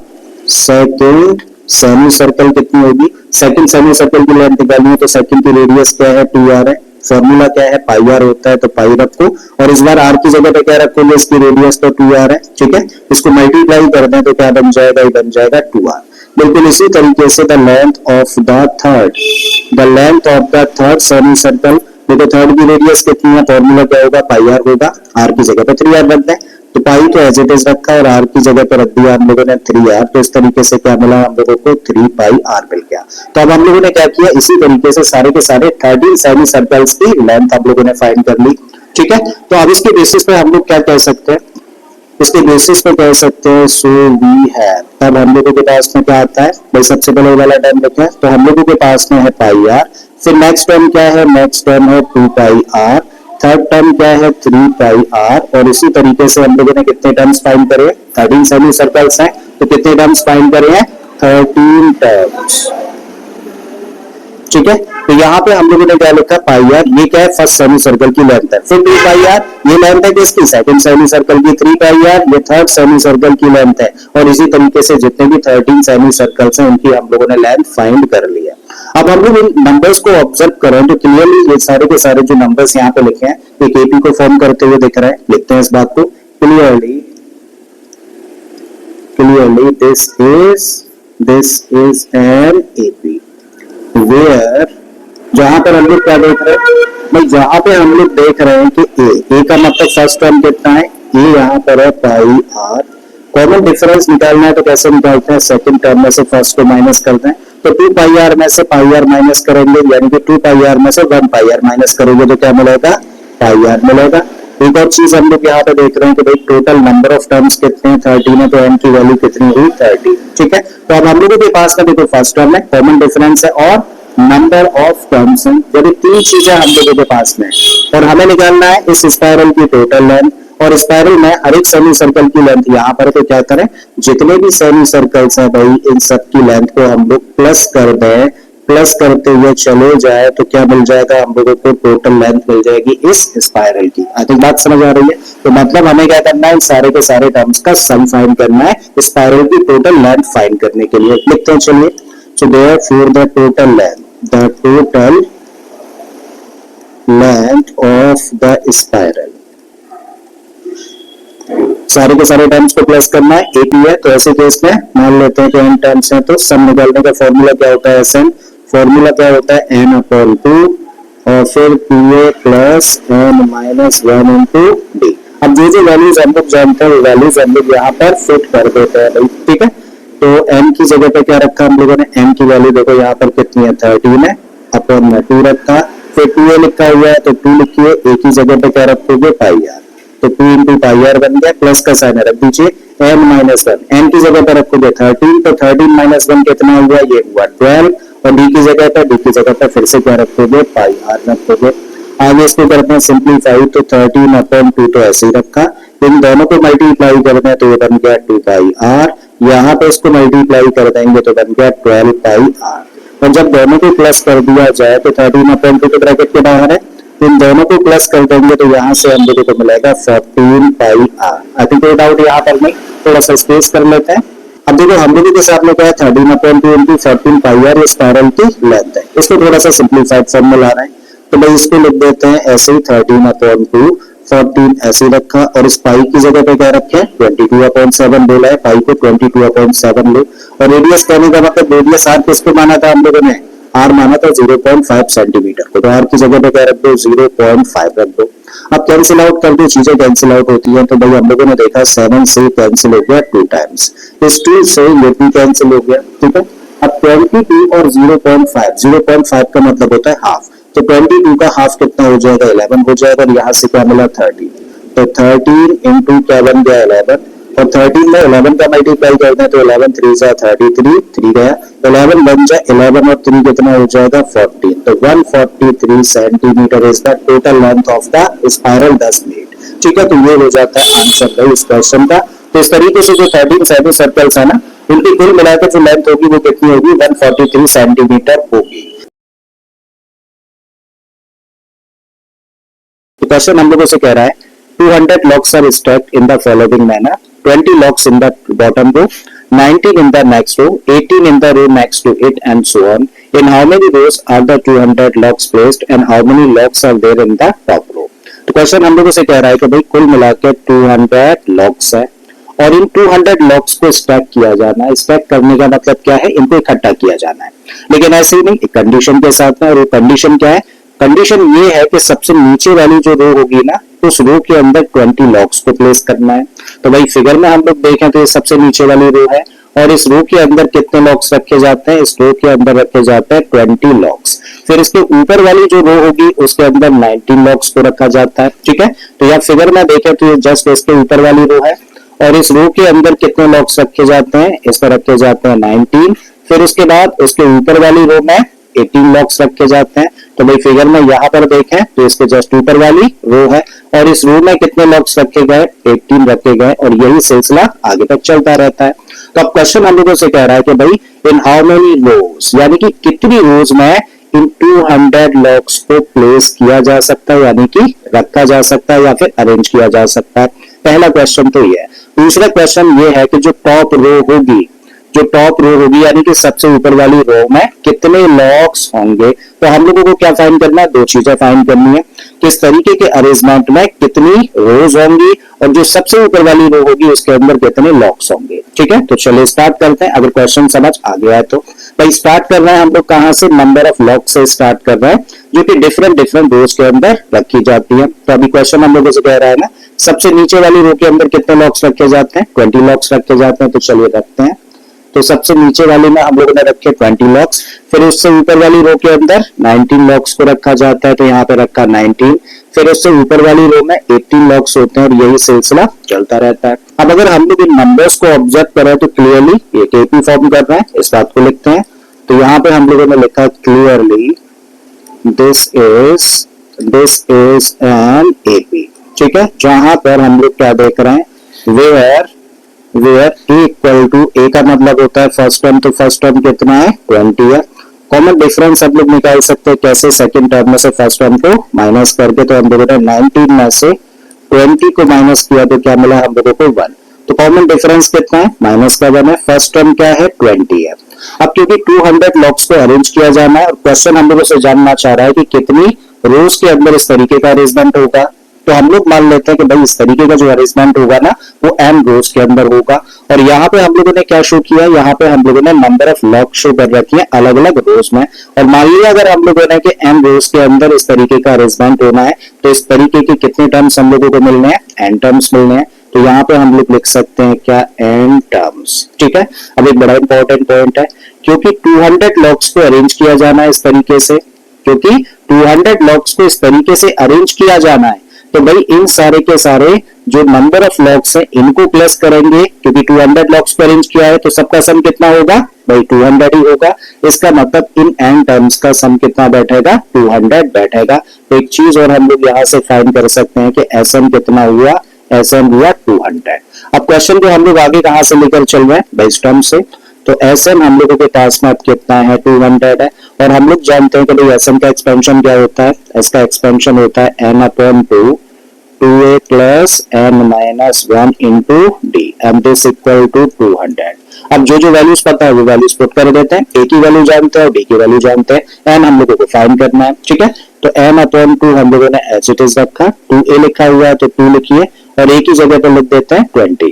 second semi circle कितनी होगी, सेकंड सेमी सर्कल की लेंथ निकालनी है, तो सेकंड की रेडियस क्या है 2r है, फॉर्मूला क्या है पाई r होता है, तो पाई रखो, और इस बार r की जगह पे क्या रखोगे, इसकी रेडियस तो 2r है, ठीक है। इसको मल्टीप्लाई कर दें तो क्या बन जाएगा, ये बन जाएगा 2r। बिल्कुल इसी तरीके से the length of the third semi circle, देखो थर्ड की रेडियस कितनी है, फॉर्मूला क्या होगा पाई r होगा, r की जगह पे 3r रख दें, तो पाई तो एज इट इज रखा और r की जगह पर रख दिया हम लोगों ने 3r, तो इस तरीके से क्या मिला हम लोगों को 3 pi r मिल गया। तो अब हम लोगों ने क्या किया, इसी तरीके से सारे के सारे 13 सेमी सर्कल्स की लेंथ हम लोगों ने फाइंड कर ली, ठीक है। तो अब इसके बेसिस पे हम लोग क्या कह सकते हैं, इसके बेसिस पे कह सकते हैं सो वी हैव, तब हम लोगों के पास में क्या आता है भाई, सबसे पहले वाला टर्म लिखें, तो हम लोगों के पास में है पाई r, फिर नेक्स्ट टर्म क्या है, नेक्स्ट टर्म है 2 pi r, थर्ड टर्म क्या है 3 pi r, और इसी तरीके से हम लोगों ने कितने टर्म्स फाइंड करे, 13 सेमी सर्कल्स हैं, तो कितने टर्म्स फाइंड करे हैं 13 टर्म्स, ठीक है। तो यहाँ पे हम लोगों ने क्या लिखा पाई r, ये क्या है फर्स्ट सेमी सर्कल की लेंथ है, फिर 2 pi r, ये लेंथ है किसकी, सेकंड सेमी सर्कल की, 3 pi r, ये थर्ड सेमी सर्कल की लेंथ है, और इसी तरीके से जितने भी 13 सेमी सर्कल्स हैं उनकी हम लोगों ने लेंथ फाइंड कर ली है। अब हम लोग इन नंबर्स को ऑब्जर्व करें तो क्लियरली ये सारे के सारे जो नंबर्स यहाँ पे लिखे हैं एक एपी को फॉर्म करते हुए दिख रहा है, लिखते हैं इस बात को clearly this is an AP, where, जहां पर हम लोग क्या देख रहे हैं भाई, जहां पे हम लोग देख रहे हैं कि ए का मतलब फर्स्ट टर्म कितना है, ए यहाँ पर है पाई r, कॉमन डिफरेंस निकालना है तो कैसे निकालते हैं, सेकंड टर्म में से फर्स्ट को माइनस करते हैं, तो 2 pi r में से pi r माइनस करेंगे, यानी कि 2 pi r में से 1 pi r माइनस करेंगे, तो क्या मिलेगा pi r मिलेगा। एक और चीज हम लोग यहाँ पे देख रहे हैं कि भाई टोटल नंबर ऑफ टर्म्स कितने हैं 13 है, तो n की वैल्यू कितनी हुई 13, ठीक है। तो अब हम लोगों के पास में देखो फर्स्ट टर्म है, कॉमन डिफरेंस है और नंबर ऑफ टर्म्स हैं, जब तीन चीजें हम लोगों के पास में, और हमें निकालना है इस स्पाइरल की टोटल लेंथ, और स्पाइरल में हर एक सेमी सर्कल की लेंथ यहाँ पर, तो क्या करें जितने भी सेमी सर्कल्स हैं भाई इन सब की लेंथ को हम लोग प्लस कर दें प्लस करते हुए चले जाए तो क्या मिल जाएगा हम लोगों को, टोटल लेंथ मिल जाएगी इस स्पाइरल की। आई थिंक बात समझ आ रही है। तो मतलब हमें क्या करना है, सारे के सारे टर्म्स का सम फाइंड करना है स्पाइरल की टोटल लेंथ फाइंड करने के लिए। लिखते हैं चलिए। So therefore the total length of the spiral, सारे के सारे टर्म्स को प्लस करना है, एक ही है। तो ऐसे केस में मान लेते हैं कि n टर्म्स हैं, तो सम निकालने का फॉर्मूला क्या होता है, Sn फॉर्मूला क्या होता है, n/2 और फिर 2a plus n minus 1 into d। अब जो वैल्यूज हम लोग जानते हैं वो वैल्यूज हम लोग यहाँ पर फिट कर देते हैं भाई, ठीक है। तो n की जगह पे क्या रखा हम लोगों ने, n की वैल्यू देखो यहाँ पर कितनी है 13 है, अपॉन में 2 रखा, फिर 2a लिखा हुआ है तो 2 लिखिए, a की जगह पे क्या रखोगे पाई आर, तो 2 इंटू पाई आर बन गया, प्लस का साइन रख दीजिए, n माइनस 1, n की जगह पर रखोगे 13, तो 13 माइनस 1 कितना हुआ, ये हुआ 12, और d की जगह पर फिर से क्या रखोगे पाई आर रखोगे। आगे इसको करते हैं सिंप्लीफाई, तो 13/2 तो ऐसे ही रखा, इन दोनों को मल्टीप्लाई करना है तो ये बन गया 2 पाई आर, यहाँ पे इसको मल्टीप्लाई कर देंगे तो बन गया 12 पाई आर। और जब दोनों को प्लस कर दिया जाए तो 13/2 के ब्रैकेट के बाहर है, इन दोनों को प्लस कर देंगे तो यहाँ से हम लोगों को मिलेगा 14 पाई आर। आई थिंक कोई डाउट यहाँ पर नहीं, थोड़ा सा स्पेस कर लेते हैं। अब देखो हम लोगों के साथ में क्या है, 13/2 इंटू 14 पाई आर ये स्पाइरल की लेंथ है। इसको थोड़ा सा सिंप्लीफाइड फॉर्म में ला रहे हैं, तो भाई इसको लिख देते हैं ऐसे ही 13/2 14 ऐसे रखा, और इस पाई की जगह पे क्या रखे 22/7 बोला है, पाई को 22/7 लो, और रेडियस कहने का मतलब रेडियस आर किसको माना था हम लोगों ने, आर माना था 0.5 सेंटीमीटर को, तो आर की जगह पे क्या रख दो 0.5 रख दो। अब कैंसिल आउट कर दो, चीजें कैंसिल आउट होती हैं, तो भाई हम लोगों ने देखा 7 से कैंसिल हो गया 2 टाइम्स, इस 2 से ये 2 कैंसिल हो गया, ठीक है। अब 22 और 0.5 का मतलब होता है हाफ, तो 22 का हाफ कितना हो जाएगा 11 हो जाएगा, और यहाँ से क्या मिला 13, तो 13 इंटू क्या बन गया 11, और 13 में 11 का मल्टीप्लाई करते हैं तो 11 3 जा 33, 3 गया 11 बन जाए, 11 और 3 कितना हो जाएगा 14, तो 143 centimetre is the total length of the spiral दस मेड, ठीक है। तो ये हो जाता है आंसर भाई इस क्वेश्चन का। तो इस तरीके से जो 13 सेमी सर्कल्स है ना, उनकी कुल मिलाकर जो लेंथ होगी वो कितनी होगी 143 सेंटीमीटर होगी। क्वेश्चन हम लोगों से कह रहा है 200 locks are stacked in the following manner, 20 locks in the bottom row, 19 in the next row, 18 in the row next to it, and so on. In how many rows are the 200 locks placed and how many locks are there in the top row? तो question हम लोगों से कह रहा है कि भाई कुल मिलाकर 200 लॉक्स है और इन 200 लॉक्स को स्टैक किया जाना है। स्टैक करने का मतलब क्या है, इनको इकट्ठा किया जाना है, लेकिन ऐसे ही नहीं, एक कंडीशन के साथ में। और वो कंडीशन क्या है, कंडीशन ये है कि सबसे नीचे वाली जो रो होगी ना, उस रो के अंदर 20 लॉक्स को प्लेस करना है। तो भाई फिगर में हम लोग देखें तो ये सबसे नीचे वाली रो है, और इस रो के अंदर कितने लॉक्स रखे जाते हैं, इस रो के अंदर रखे जाते हैं 20 लॉक्स। फिर इसके ऊपर वाली जो रो होगी उसके अंदर 19 लॉक्स को रखा जाता है, ठीक है। तो यहाँ फिगर में देखें तो ये जस्ट इसके ऊपर वाली रो है, और इस रो के अंदर कितने लॉक्स रखे जाते हैं, इस पर रखे जाते हैं 19। फिर उसके बाद उसके ऊपर वाली रो में 18 लॉक्स रखे जाते हैं। तो भाई फिगर में यहाँ पर देखें तो इसके जस्ट ऊपर वाली रो है, और इस रो में कितने लॉक्स रखे गए 18 रखे गए, और यही सिलसिला आगे तक चलता रहता है। तो अब क्वेश्चन हम लोगों से कह रहा है कि भाई इन हाउ मेनी रोज, यानी कि कितनी रोज में इन 200 लॉक्स को प्लेस किया जा सकता है, यानी कि रखा जा सकता है या फिर अरेंज किया जा सकता है। पहला क्वेश्चन तो ये है। दूसरा क्वेश्चन ये है कि जो टॉप रो होगी, जो टॉप रो होगी यानी कि सबसे ऊपर वाली रो में कितने लॉक्स होंगे। तो हम लोगों को क्या फाइंड करना है, दो चीजें फाइंड करनी है, किस तरीके के अरेंजमेंट में कितनी रोज होंगी, और जो सबसे ऊपर वाली रो होगी उसके अंदर कितने लॉक्स होंगे, ठीक है। तो चलिए स्टार्ट करते हैं। अगर क्वेश्चन समझ आ गया है तो भाई स्टार्ट कर रहे हैं हम लोग कहां से, नंबर ऑफ लॉक्स से स्टार्ट कर रहे हैं, जो कि डिफरेंट रोज के अंदर रखी जाती है। तो अभी क्वेश्चन हम लोगों से कह रहा है ना, सबसे नीचे वाली रो के अंदर कितने लॉक्स रखे जाते हैं, 20 लॉक्स रखे जाते हैं। तो चलिए रखते हैं। तो सबसे नीचे वाले में हम लोगों ने रखे 20 लॉक्स, फिर उससे ऊपर वाली रो के अंदर 19 लॉक्स को रखा जाता है, तो यहाँ पे रखा 19। फिर उससे ऊपर वाली रो में 18 लॉक्स होते हैं, और यही सिलसिला चलता रहता है। अब अगर हम लोग इन नंबर्स को ऑब्जर्व करें तो क्लियरली एक एपी फॉर्म कर रहे हैं, इस बात को लिखते हैं। तो यहाँ पे हम लोगों ने लिखा clearly this is an AP, ठीक है। जहां पर हम लोग क्या देख रहे हैं, वेयर A इक्वल टू, ए का मतलब होता है फर्स्ट टर्म, तो फर्स्ट टर्म कितना है 20 है, कॉमन डिफरेंस हम लोग निकाल सकते हैं कैसे, सेकंड टर्म में से फर्स्ट टर्म को माइनस करके। तो हम लोगों ने 19 में से 20 को माइनस किया तो क्या मिला हम लोगों को 1। तो कॉमन डिफरेंस कितना है, माइनस का 1 है। फर्स्ट टर्म क्या है, 20 है। अब क्योंकि 200 लॉग्स को अरेंज किया जाना है और क्वेश्चन हम लोगों से जानना चाह रहा है कि कितनी रोज के अंदर इस तरीके का अरेंजमेंट होगा, तो हम लोग मान लेते हैं कि भाई इस तरीके का जो अरेंजमेंट होगा ना वो n रोज के अंदर होगा। और यहाँ पे हम लोगों ने क्या शो किया, यहाँ पे हम लोगों ने नंबर ऑफ लॉग शो कर रखी है अलग अलग रोज में। और मान लिया अगर हम लोगों ने कि n रोज के अंदर इस तरीके का अरेंजमेंट होना है तो इस तरीके के कितने टर्म्स हम लोगों को मिलने हैं, n टर्म्स मिलने हैं। तो यहाँ पे हम लोग लिख सकते हैं क्या, n टर्म्स। ठीक है, अब एक बड़ा इंपॉर्टेंट पॉइंट है, क्योंकि 200 लॉग्स को अरेंज किया जाना है इस तरीके से, क्योंकि 200 लॉग्स को इस तरीके से अरेंज किया जाना है तो भाई इन सारे के सारे जो नंबर ऑफ लॉग्स हैं इनको प्लस करेंगे, क्योंकि 200 लॉग्स को अरेंज किया है तो सबका सम कितना होगा भाई 200 ही होगा। इसका मतलब इन n टर्म्स का सम कितना बैठेगा, 200 बैठेगा। तो एक चीज और हम लोग यहाँ से फाइंड कर सकते हैं कि sm कितना हुआ, sm हुआ 200। अब क्वेश्चन को हम लोग आगे कहां से लेकर चल रहे हैं भाई इस टर्म से, तो sm हम लोगों के पास में कितना है, 200 है। और हम लोग जानते हैं कि भाई sm का एक्सपेंशन क्या होता है, इसका एक्सपेंशन होता है n/2 2a plus n minus 1 into d and this equal to 200। अब जो जो वैल्यूज पता है वो वैल्यूज पुट कर देते हैं, a की वैल्यू जानते हैं और d की वैल्यू जानते हैं, n हम लोगों को फाइंड करना है। ठीक है, तो n/2 हम लोगों ने एज इट इज रखा, 2a लिखा हुआ है तो 2 लिखिए और a की जगह पर लिख देते हैं 20।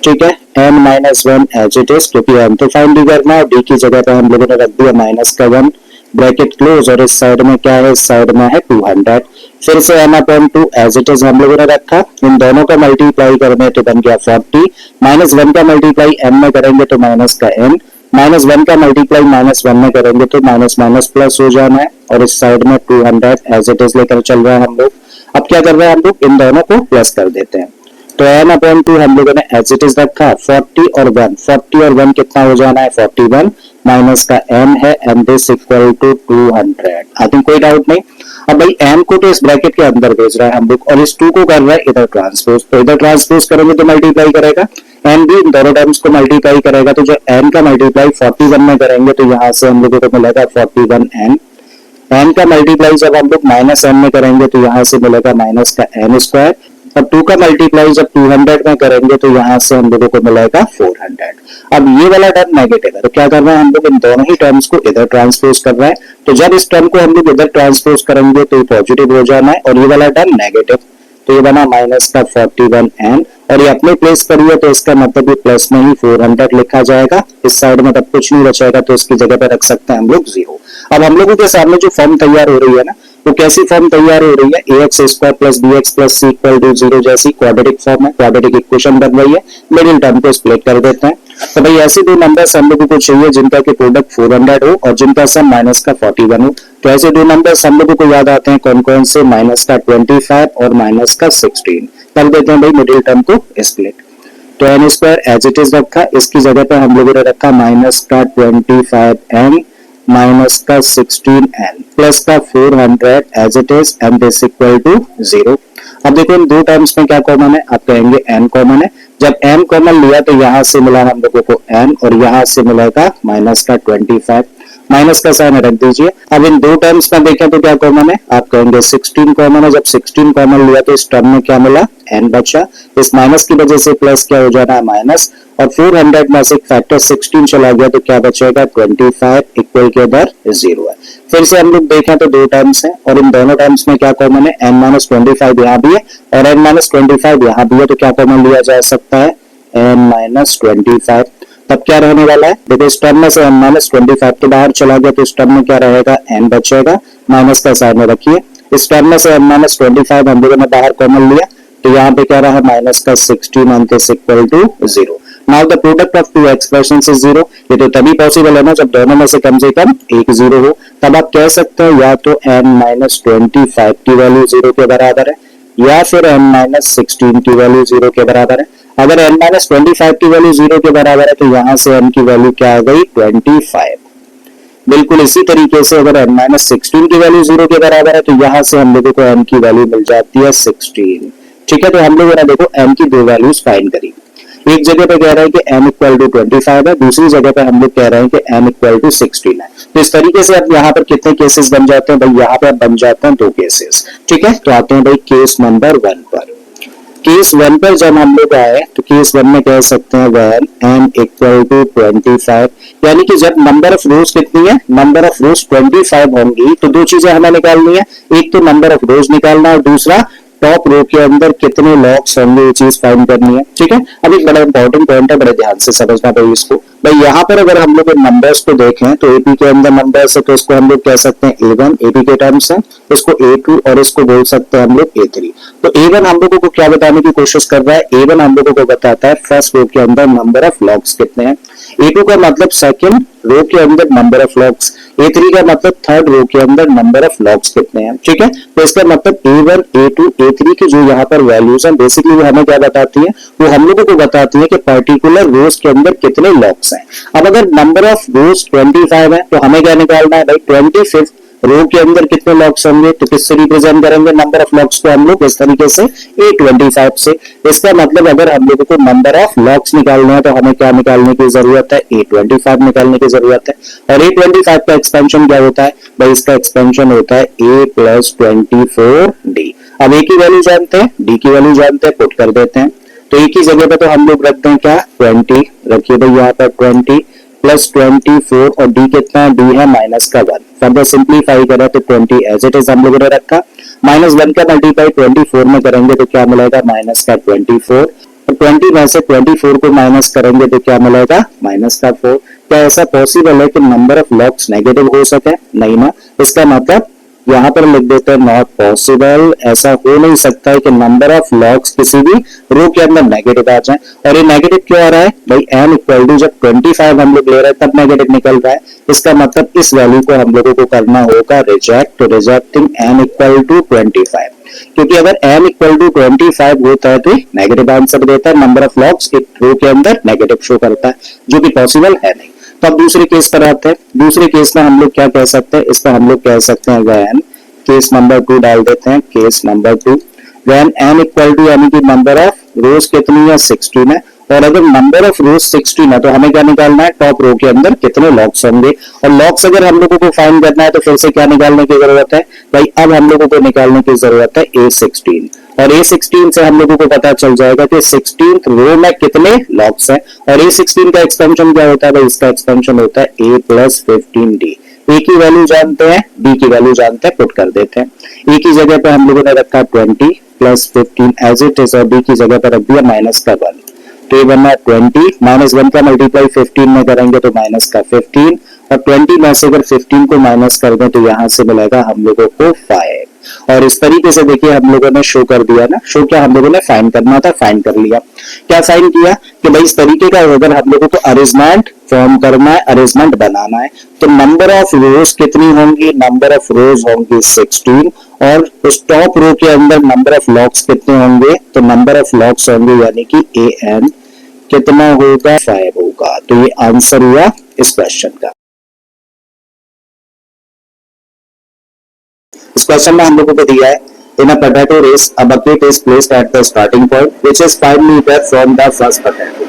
ठीक है, n minus 1 as it is, क्योंकि n तो फाइंड ही करना है और d की जगह पर हम लोगों ने रख दिया माइनस का 1, ब्रैकेट क्लोज। और इस साइड में क्या है, इस साइड में है 200। फिर से n/2 एज इट इज हम लोगों ने रखा, इन दोनों का मल्टीप्लाई करने तो बन गया 40, माइनस 1 का मल्टीप्लाई n में करेंगे तो माइनस का n, माइनस 1 का मल्टीप्लाई माइनस 1 में करेंगे तो माइनस माइनस प्लस हो जाना है। और इस साइड में 200 एज इट इज लेकर चल रहे हैं हम लोग। अब क्या कर रहे हैं हम लोग, इन दोनों को प्लस कर देते हैं। तो n/2 हम लोगों ने एज इट इज रखा, 40 और 1, 40 और 1 कितना हो जाना है 41, माइनस का n है and this equal to 200। I think कोई डाउट नहीं। अब भाई n को तो इस ब्रैकेट के अंदर भेज रहा है हम लोग और इस 2 को कर रहा है इधर ट्रांसपोज, तो इधर ट्रांसपोज करेंगे तो मल्टीप्लाई करेगा, n भी इन दोनों टर्म्स को मल्टीप्लाई करेगा। तो जो n का मल्टीप्लाई 41 में करेंगे तो यहाँ से हम लोगों को मिलेगा 41n, n का मल्टीप्लाई जब हम लोग माइनस n में करेंगे तो यहाँ से मिलेगा माइनस का n स्क्वायर, और 2 का मल्टीप्लाई जब 200 में करेंगे तो यहाँ से हम लोगों को मिलेगा 400। अब ये वाला टर्म नेगेटिव है तो क्या कर रहे हैं हम लोग, इन दोनों ही टर्म्स को इधर ट्रांसपोज कर रहे हैं। तो जब इस टर्म को हम लोग इधर ट्रांसपोज करेंगे तो पॉजिटिव हो जाना है और ये वाला टर्म नेगेटिव, तो ये बना माइनस का 41n और ये अपने प्लेस पर ही है तो इसका मतलब ये प्लस में ही 400 लिखा जाएगा। इस साइड में तब कुछ नहीं बचेगा तो इसकी जगह पर रख सकते हैं हम लोग 0। अब हम लोगों के सामने जो फॉर्म तैयार हो रही है ना, तो कैसी फॉर्म तैयार हो रही है, ax square plus bx plus c equal to 0 जैसी क्वाड्रेटिक फॉर्म है, क्वाड्रेटिक इक्वेशन बन रही है। मिडिल टर्म को स्प्लिट कर देते हैं। तो भाई ऐसे दो नंबर्स हम लोगों को चाहिए जिनका कि प्रोडक्ट 400 हो और जिनका सम माइनस का 41 हो। तो ऐसे दो नंबर्स हम लोगों को याद आते हैं कौन कौन से, माइनस का 25 और माइनस का 16। कर देते हैं भाई मिडिल टर्म को स्प्लिट। तो n square as it is रखा, इसकी जगह पर हम लोगों ने रखा माइनस का 25n माइनस का 16n प्लस का 400 as it is and this equal to 0। अब देखो इन दो टर्म्स में क्या कॉमन है, आप कहेंगे n कॉमन है। जब n कॉमन लिया तो यहाँ से मिला हम लोगों को n और यहाँ से मिलेगा माइनस का 25, माइनस का साइन रख दीजिए। अब इन दो टर्म्स में देखें तो क्या कॉमन है, आप कहेंगे 16 कॉमन है। जब 16 कॉमन लिया तो इस टर्म में क्या मिला, n बचा। इस माइनस की वजह से प्लस क्या हो जाना है माइनस, और 400 में से फैक्टर 16 चला गया तो क्या बचेगा 25 इक्वल के इधर 0 है। फिर से हम लोग देखें तो दो टर्म्स हैं और इन दोनों टर्म्स में क्या कॉमन है, n-25 यहाँ भी है और n-25 यहाँ भी है, तो क्या कॉमन लिया जा सकता है n-25। तब क्या रहने वाला है, देखो इस टर्म में से n-25 तो बाहर चला गया तो इस टर्म में क्या रहेगा, n बचेगा, माइनस का साइन में रखिए। इस टर्म में से n-25 हम लोगों ने बाहर कॉमन लिया तो यहाँ पे क्या रहा माइनस का 16 and this equal to 0। Now the product of two expressions is 0। ये तो तभी पॉसिबल है ना जब दोनों में से कम एक 0 हो। तब आप कह सकते हो या तो n-25 की वैल्यू 0 के बराबर है या फिर n-16 की वैल्यू 0 के बराबर है। अगर n-25 की वैल्यू 0 के बराबर है तो यहाँ से n की वैल्यू क्या आ गई 25। बिल्कुल इसी तरीके से अगर n-16 की वैल्यू 0 के बराबर है तो यहाँ से हम लोगों को n की वैल्यू मिल जाती है 16। ठीक है, तो हम लोगों ने देखो n की दो वैल्यूज फाइंड करी। एक जगह पे कह रहा है कि m इक्वल टू 25 है, दूसरी जगह पे हम लोग कह रहे हैं कि m इक्वल टू 16 है। तो इस तरीके से अब यहाँ पर कितने केसेस बन जाते हैं भाई, यहाँ पे बन जाते हैं 2 केसेस। ठीक है, तो आते हैं भाई केस नंबर 1 पर। केस 1 पर जब हम लोग आए तो केस 1 में कह सकते हैं when m इक्वल टू 25, यानी कि जब नंबर ऑफ रोज कितनी है, नंबर ऑफ रोज 25 होंगी, तो 2 चीजें हमें निकालनी है, एक तो नंबर ऑफ रोज निकालना और दूसरा टॉप रो के अंदर कितने लॉक्स होंगे ये चीज फाइंड करनी है। ठीक है, अब एक बड़ा इंपॉर्टेंट पॉइंट है, बड़े ध्यान से समझना भाई इसको। भाई यहाँ पर अगर हम लोग नंबर्स को देखें तो एपी के अंदर नंबर्स है, तो इसको हम लोग कह सकते हैं A1 एपी के टर्म्स है, इसको A2 और इसको बोल सकते हैं हम लोग A3। तो A1 हम लोगों को क्या बताने की कोशिश कर रहा है, A1 हम लोगों को बताता है फर्स्ट रो के अंदर नंबर ऑफ लॉक्स कितने हैं, A2 का मतलब सेकंड रो के अंदर नंबर ऑफ लॉक्स, A3 का मतलब थर्ड रो के अंदर नंबर ऑफ लॉक्स कितने हैं। ठीक है, तो इसका मतलब A1 A2 A3 की जो यहाँ पर वैल्यूज हैं बेसिकली वो हमें क्या बताती है, वो हम लोगों को बताती है कि पर्टिकुलर रोज के अंदर कितने लॉक्स हैं। अब अगर नंबर ऑफ रोज 25 है तो हमें क्या निकालना है भाई, 25 रो के अंदर कितने लॉक्स होंगे, तो किससे रिप्रेजेंट करेंगे नंबर ऑफ लॉक्स को हम लोग इस तरीके से A25 से। इसका मतलब अगर हम लोगों को नंबर ऑफ लॉक्स निकालना है तो हमें क्या निकालने की जरूरत है, A25 निकालने की जरूरत है। और A25 का एक्सपेंशन क्या होता है भाई, इसका एक्सपेंशन होता है A प्लस 24D। अब A की वैल्यू जानते हैं, D की वैल्यू जानते हैं, पुट कर देते हैं। तो एक ही जगह पे तो हम लोग रखते हैं क्या, 20 रखिए भाई, यहाँ पर 20 प्लस 24 और D कितना है, D है -1। फर्दर सिंप्लीफाई करें तो 20 एज इट इज हम लोगों ने रखा, -1 का मल्टीप्लाई 24 में करेंगे तो क्या मिलेगा, -24। और 20 में से 24 को माइनस करेंगे तो क्या मिलेगा, -4। क्या ऐसा पॉसिबल है कि नंबर ऑफ लॉक्स नेगेटिव हो सके, नहीं ना। इसका मतलब यहाँ पर लिख देते हैं नॉट पॉसिबल, ऐसा हो नहीं सकता है कि नंबर ऑफ लॉक्स किसी भी रो के अंदर नेगेटिव आ जाए। और ये नेगेटिव क्यों आ रहा है भाई, m इक्वल टू जब 25 हम लोग ले रहे हैं तब नेगेटिव निकल रहा है। इसका मतलब इस वैल्यू को हम लोगों को करना होगा रिजेक्ट, तो रिजेक्टिंग m इक्वल टू 25, क्योंकि अगर m इक्वल टू 25 होता है तो नेगेटिव आंसर देता है, नंबर ऑफ लॉक्स एक रो के अंदर नेगेटिव शो करता है, जो कि पॉसिबल है नहीं। तो अब दूसरे केस पर आते हैं। दूसरे केस में हम लोग क्या कह सकते हैं, इसका हम लोग कह सकते हैं व्हेन, केस नंबर 2 डाल देते हैं, case number 2 when m equal to, यानी कि नंबर ऑफ रोज कितनी है, 16 है। और अगर नंबर ऑफ रोज 16 है तो हमें क्या निकालना है, टॉप रो के अंदर कितने लॉक्स होंगे। और लॉक्स अगर हम लोगों को फाइंड करना है तो फिर से क्या निकालने की जरूरत है भाई, अब हम लोगों को निकालने की जरूरत है A16। और A16 से हम लोगों को पता चल जाएगा कि 16th रो में कितने लॉक्स हैं। और A16 का एक्सपेंशन क्या होता है भाई, इसका एक्सपेंशन होता है A प्लस 15D। A की वैल्यू जानते हैं, D की वैल्यू जानते हैं, पुट कर देते हैं। A की जगह पर हम लोगों ने रखा 20 प्लस 15 एज इट इज, और D की जगह पर रख दिया -1। तो ये बनना 20 -1 का मल्टीप्लाई 15 में करेंगे तो -15, और 20 में से अगर 15 को माइनस कर दें तो यहाँ से मिलेगा हम लोगों को 5। और इस तरीके से देखिए हम लोगों ने शो कर दिया ना, शो क्या हम लोगों ने फाइंड करना था, फाइंड कर लिया। क्या फाइंड किया कि भाई इस तरीके का अगर हम लोगों को अरेंजमेंट फॉर्म करना है, अरेंजमेंट बनाना है, तो नंबर ऑफ रोज कितनी होंगी, नंबर ऑफ रोज होंगी 16, और उस टॉप रो के अंदर नंबर ऑफ लॉक्स कितने होंगे, तो नंबर ऑफ लॉक्स होंगे यानी कि an कितना होगा, 5 होगा। तो ये आंसर हुआ इस क्वेश्चन का। इस क्वेश्चन में हम लोगों को दिया है in a potato race a bucket is placed at the starting point which is 5 metre from the first potato.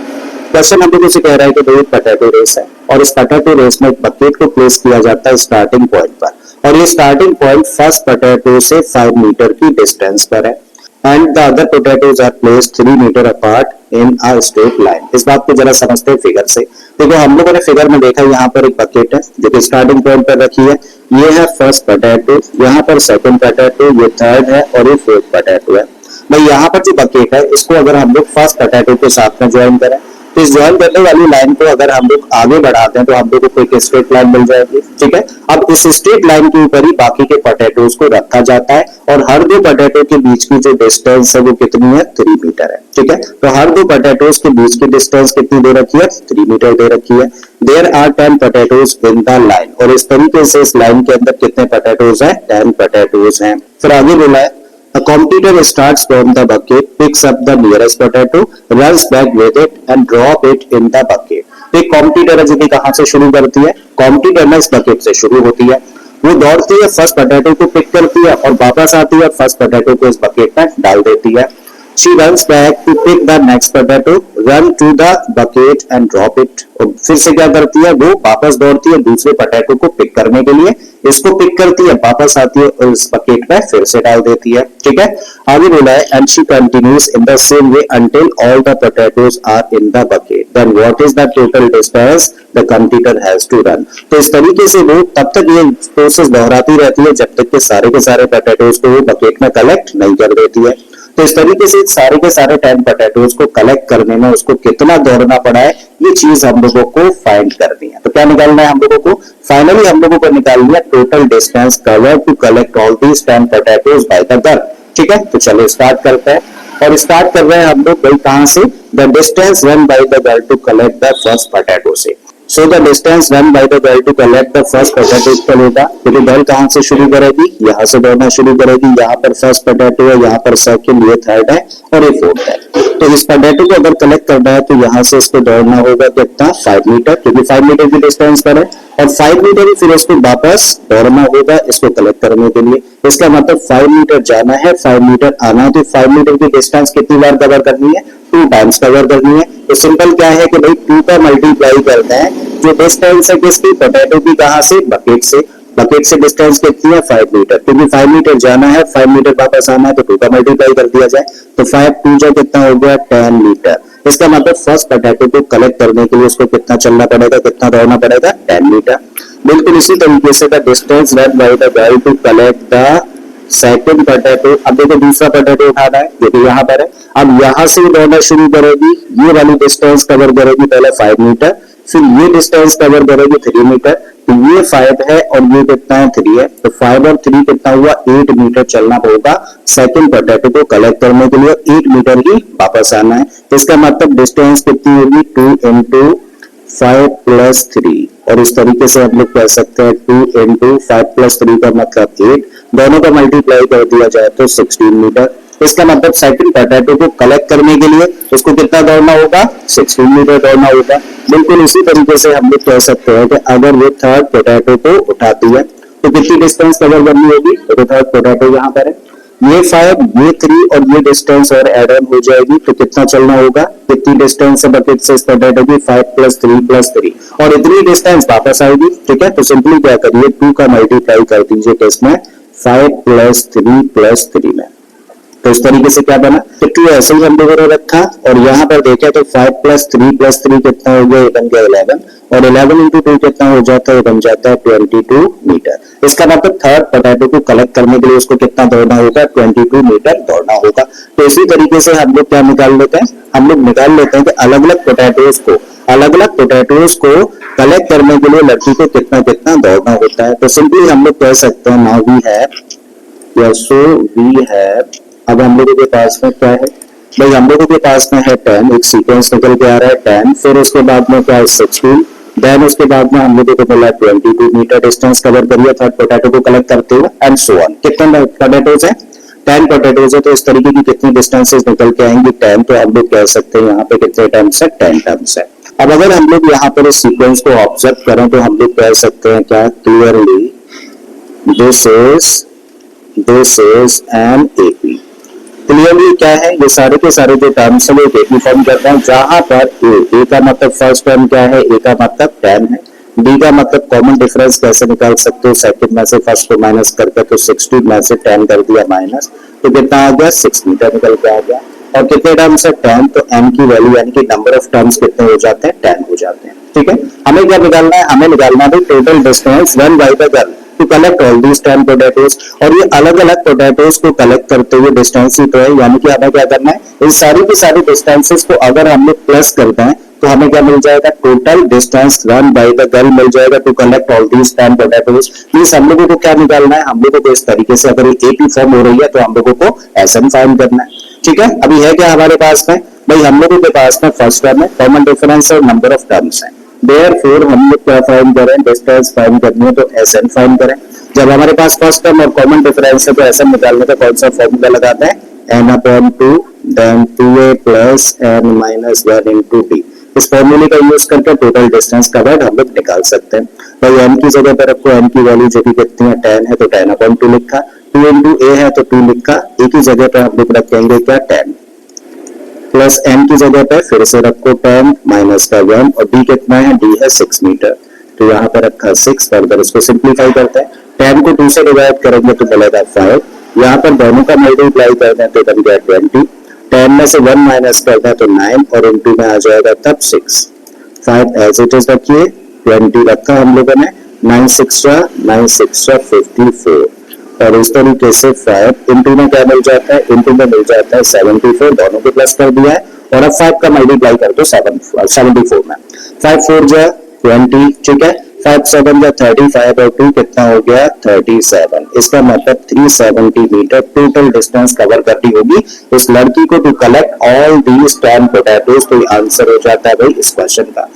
Question हम लोगों से कह रहा है कि दो पोटैटो रेस है और इस पोटैटो रेस में एक बकेट को प्लेस किया जाता है स्टार्टिंग पॉइंट पर, और ये स्टार्टिंग पॉइंट फर्स्ट पोटैटो से 5 मीटर की डिस्टेंस पर है and the other potatoes are placed 3 metre apart in a straight line. इस बात को जरा समझते हैं फिगर से। देखो हम लोगों ने फिगर में देखा यहाँ पर एक बकेट है जो कि स्टार्टिंग पॉइंट पर रखी है, ये है फर्स्ट पोटैटो, यहाँ पर सेकंड पोटैटो, ये थर्ड है और ये फोर्थ पोटैटो है। भाई यहाँ पर जो बकेट है इसको अगर हम लोग फर्स्ट पोटैटो के साथ में ज्वाइन करें तो इस ज्वाइन करने वाली लाइन को अगर हम लोग आगे बढ़ाते हैं तो हम लोग को एक स्ट्रेट लाइन मिल जाएगी। ठीक है, अब इस स्ट्रेट लाइन के ऊपर ही बाकी के पोटैटोज को रखा जाता है और हर दो पोटैटो के बीच की जो डिस्टेंस है वो कितनी है, 3 मीटर है। ठीक है, तो हर दो पोटैटोज के बीच की डिस्टेंस कितनी दे रखी है, 3 मीटर दे रखी है। There are 10 potatoes in the line, और इस तरीके से इस लाइन के अंदर कितने पोटैटोज हैं, 10 पोटैटोज हैं। फिर आगे बोला है A competitor starts from the bucket, picks up the nearest potato, runs back with it and drop it in the bucket. एक कॉम्पिटिटर है जो कि कहां से शुरू करती है, कॉम्पिटिटर में इस बकेट से शुरू होती है, वो दौड़ती है, फर्स्ट पोटैटो को पिक करती है और वापस आती है, फर्स्ट पोटैटो को इस बकेट में डाल देती है। She runs back to pick the next potato, run to the bucket and drop it. और फिर से क्या करती है, वो वापस दौड़ती है दूसरे पोटैटो को पिक करने के लिए, इसको पिक करती है, वापस आती है और इस बकेट में फिर से डाल देती है। ठीक है, आगे बोला है and she continues in the same way until all the potatoes are in the bucket, then what is the total distance the competitor has to run. तो इस तरीके से वो तब तक ये प्रोसेस दोहराती रहती है जब तक के सारे पोटैटोज को वो बकेट में कलेक्ट नहीं कर देती है। तो इस तरीके से सारे के सारे 10 पोटैटोज को कलेक्ट करने में उसको कितना दौड़ना पड़ा है, ये चीज हम लोगों को फाइंड करनी है। तो क्या निकालना है हम लोगों को, फाइनली हम लोगों को निकालनी है total distance covered to collect all these 10 potatoes by the girl. ठीक है, तो चलो स्टार्ट करते हैं और स्टार्ट कर रहे हैं हम लोग भाई कहां से, the distance run by the girl to collect the first potato से। So the distance run by the girl to collect the first potato equal होगा, क्योंकि गर्ल कहां से शुरू करेगी, यहाँ से दौड़ना शुरू करेगी, यहाँ पर फर्स्ट पोटैटो है, यहाँ पर सेकंड, ये थर्ड है और ये फोर्थ है। तो इस पोटैटो को अगर कलेक्ट करना है तो यहाँ से इसको दौड़ना होगा कितना, 5 मीटर, क्योंकि 5 मीटर की डिस्टेंस पर है और 5 मीटर ही फिर इसको वापस दौड़ना होगा इसको कलेक्ट करने के लिए। इसका मतलब 5 मीटर जाना है, 5 मीटर आना है, तो 5 मीटर की डिस्टेंस कितनी बार कवर करनी है, 2 टाइम्स कवर करनी है। तो सिंपल क्या है कि भाई 2 का मल्टीप्लाई करना है, जो डिस्टेंस है किसकी, पोटैटो की, कहां से, बकेट से। बकेट से डिस्टेंस कितनी है, 5 मीटर, क्योंकि 5 मीटर जाना है, 5 मीटर वापस आना है, तो 2 का मल्टीप्लाई कर दिया जाए, तो 5 2 जा कितना हो गया, 10 मीटर। इसका मतलब फर्स्ट पोटैटो को कलेक्ट करने के लिए उसको कितना चलना पड़ेगा, कितना दौड़ना पड़ेगा, 10 मीटर। बिल्कुल इसी तरीके से the distance run by the girl to collect the second potato. अब देखो दूसरा पोटैटो उठाना है, जो कि यहाँ पर है। अब यहाँ से दौड़ना शुरू करेगी, ये वाली डिस्टेंस कवर करेगी पहले 5 मीटर, फिर ये डिस्टेंस कवर करेगी 3 मीटर, तो ये 5 है और ये कितना है, 3 है, तो 5 और 3 कितना हुआ, 8 मीटर चलना होगा सेकंड पोटैटो को कलेक्ट करने के लिए, 8 मीटर ही वापस आना है। इसका मतलब डिस्टेंस कितनी होगी, 2 × 5 + 3, और इस तरीके से हम लोग कह सकते हैं 2 × 5 + 3 का मतलब 8, दोनों का मल्टीप्लाई कर दिया जाए तो 16 मीटर। इसका मतलब सेकंड पोटैटो को कलेक्ट करने के लिए उसको कितना दौड़ना होगा, 16 मीटर दौड़ना होगा। बिल्कुल इसी तरीके से हम लोग कह सकते हैं कि अगर वो थर्ड पोटैटो को उठाती है तो कितनी डिस्टेंस कवर करनी होगी, तो थर्ड पोटैटो यहाँ पर है, ये 5 ये 3 और ये डिस्टेंस और एड ऑन हो जाएगी, तो कितना चलना होगा, कितनी डिस्टेंस है बकेट से इस पोटैटो की, 5 + 3 + 3, और इतनी डिस्टेंस वापस आएगी। ठीक है, तो सिंपली क्या करिए, 2 का मल्टीप्लाई कर दीजिए किसमें, 5 + 3 + 3 में। तो इस तरीके से क्या बना, तो 2 ऐसे ही हम लोगों ने रखा और यहाँ पर देखें तो 5 + 3 + 3 कितना हो गया, ये बन गया 11, और 11 × 2 कितना हो जाता है, बन जाता है 22 मीटर। इसका मतलब थर्ड पोटैटो को कलेक्ट करने के लिए उसको कितना दौड़ना होगा, 22 मीटर दौड़ना होगा। तो इसी तरीके से हम लोग क्या निकाल लेते हैं, हम लोग निकाल लेते हैं कि अलग अलग पोटैटोज को कलेक्ट करने के लिए लड़की को कितना कितना दौड़ना होता है। तो सिंपली हम लोग कह सकते हैं नाउ वी हैव, अब हम लोगों के पास में क्या है भाई, हम लोगों के पास में है 10, एक सीक्वेंस निकल के आ रहा है 10, फिर उसके बाद में क्या है 16, देन उसके बाद में हम लोगों को मिला 22 मीटर डिस्टेंस कवर करिए थर्ड पोटैटो को कलेक्ट करते हुए, एंड सो ऑन। कितने पोटैटोज हैं, 10 पोटैटोज है, तो इस तरीके की कितनी डिस्टेंसेस निकल के आएंगी, 10, तो हम लोग कह सकते हैं यहाँ पे कितने टर्म्स है, 10 टर्म्स है। अब अगर हम लोग यहाँ पर इस सीक्वेंस को ऑब्जर्व करें तो हम लोग कह सकते हैं क्या, clearly this is an AP. Clearly क्या है, ये सारे के सारे जो टर्म्स है वो एपी फॉर्म करते हैं, जहां पर ए का मतलब फर्स्ट टर्म क्या है, ए का मतलब 10 है, डी का मतलब कॉमन डिफरेंस कैसे निकाल सकते हो, सेकंड में से फर्स्ट को माइनस करके, तो 16 में से 10 कर दिया माइनस, तो कितना आ गया, 6 मीटर निकल के आ गया। और कितने टर्म्स है, 10, तो m की वैल्यू यानी कि नंबर ऑफ टर्म्स कितने हो जाते हैं, 10 हो जाते हैं। ठीक है, हमें क्या निकालना है, हमें निकालना है total distance run by the girl to collect all these 10 potatoes, और ये अलग अलग पोटैटोज को कलेक्ट करते हुए डिस्टेंस ही तो है, यानी कि हमें क्या करना है, इन सारी की सारी डिस्टेंसेस को अगर हम लोग प्लस करते हैं तो हमें क्या मिल जाएगा, total distance run by the girl मिल जाएगा to collect all these 10 potatoes. Means हम लोगों को क्या निकालना है, हम लोगों को इस तरीके से अगर एपी फॉर्म हो रही है तो हम लोगों को एसएन फाइंड करना है। ठीक है, अभी है क्या हमारे पास में भाई, हम लोगों के पास में फर्स्ट टर्म है, कॉमन डिफरेंस और नंबर ऑफ टर्म्स है, देयरफॉर हम लोग क्या फाइंड करें, डिस्टेंस फाइंड करनी है तो एसएन फाइंड करें। जब हमारे पास फर्स्ट टर्म और कॉमन डिफरेंस है तो एसएन निकालने का कौन सा फॉर्मूला लगाते हैं, n/2 then 2a + n - 1 × d। इस फॉर्मूले का यूज करके टोटल डिस्टेंस कवर्ड हम लोग निकाल सकते हैं। भाई n की जगह पर रखो, n की वैल्यू जो कि कितनी है 10 है, तो 10/2 लिखा, 2 × a है तो 2 लिखा, a की जगह पर हम लोग रखेंगे क्या 10, प्लस एम की जगह पे फिर से रखो 10 माइनस का 1 और डी कितना है, डी है 6 मीटर, तो यहाँ पर रखा 6। फर्दर इसको सिंप्लीफाई करते हैं, 10 को 2 से डिवाइड करेंगे तो मिलेगा 5, यहाँ पर दोनों का मल्टीप्लाई कर दें तो बन गया 20, 10 में से 1 माइनस कर दें तो 9 और इनटू में आ जाएगा तब 6। 5 एज इट इज रखिए, 20 रखा हम लोगों ने, 9 6 54 और इस तरीके से 5 इंटू में क्या मिल जाता है, इंटू में मिल जाता है 74, दोनों को प्लस कर दिया है और अब 5 का मल्टीप्लाई कर दो 74 में, 5 4 जा 20, ठीक है, 5 7 जा 35 और 2 कितना हो गया 37। इसका मतलब 370 मीटर टोटल डिस्टेंस कवर करनी होगी इस लड़की को to collect all these 10 potatoes. तो आंसर हो जाता है भाई इस क्वेश्चन का।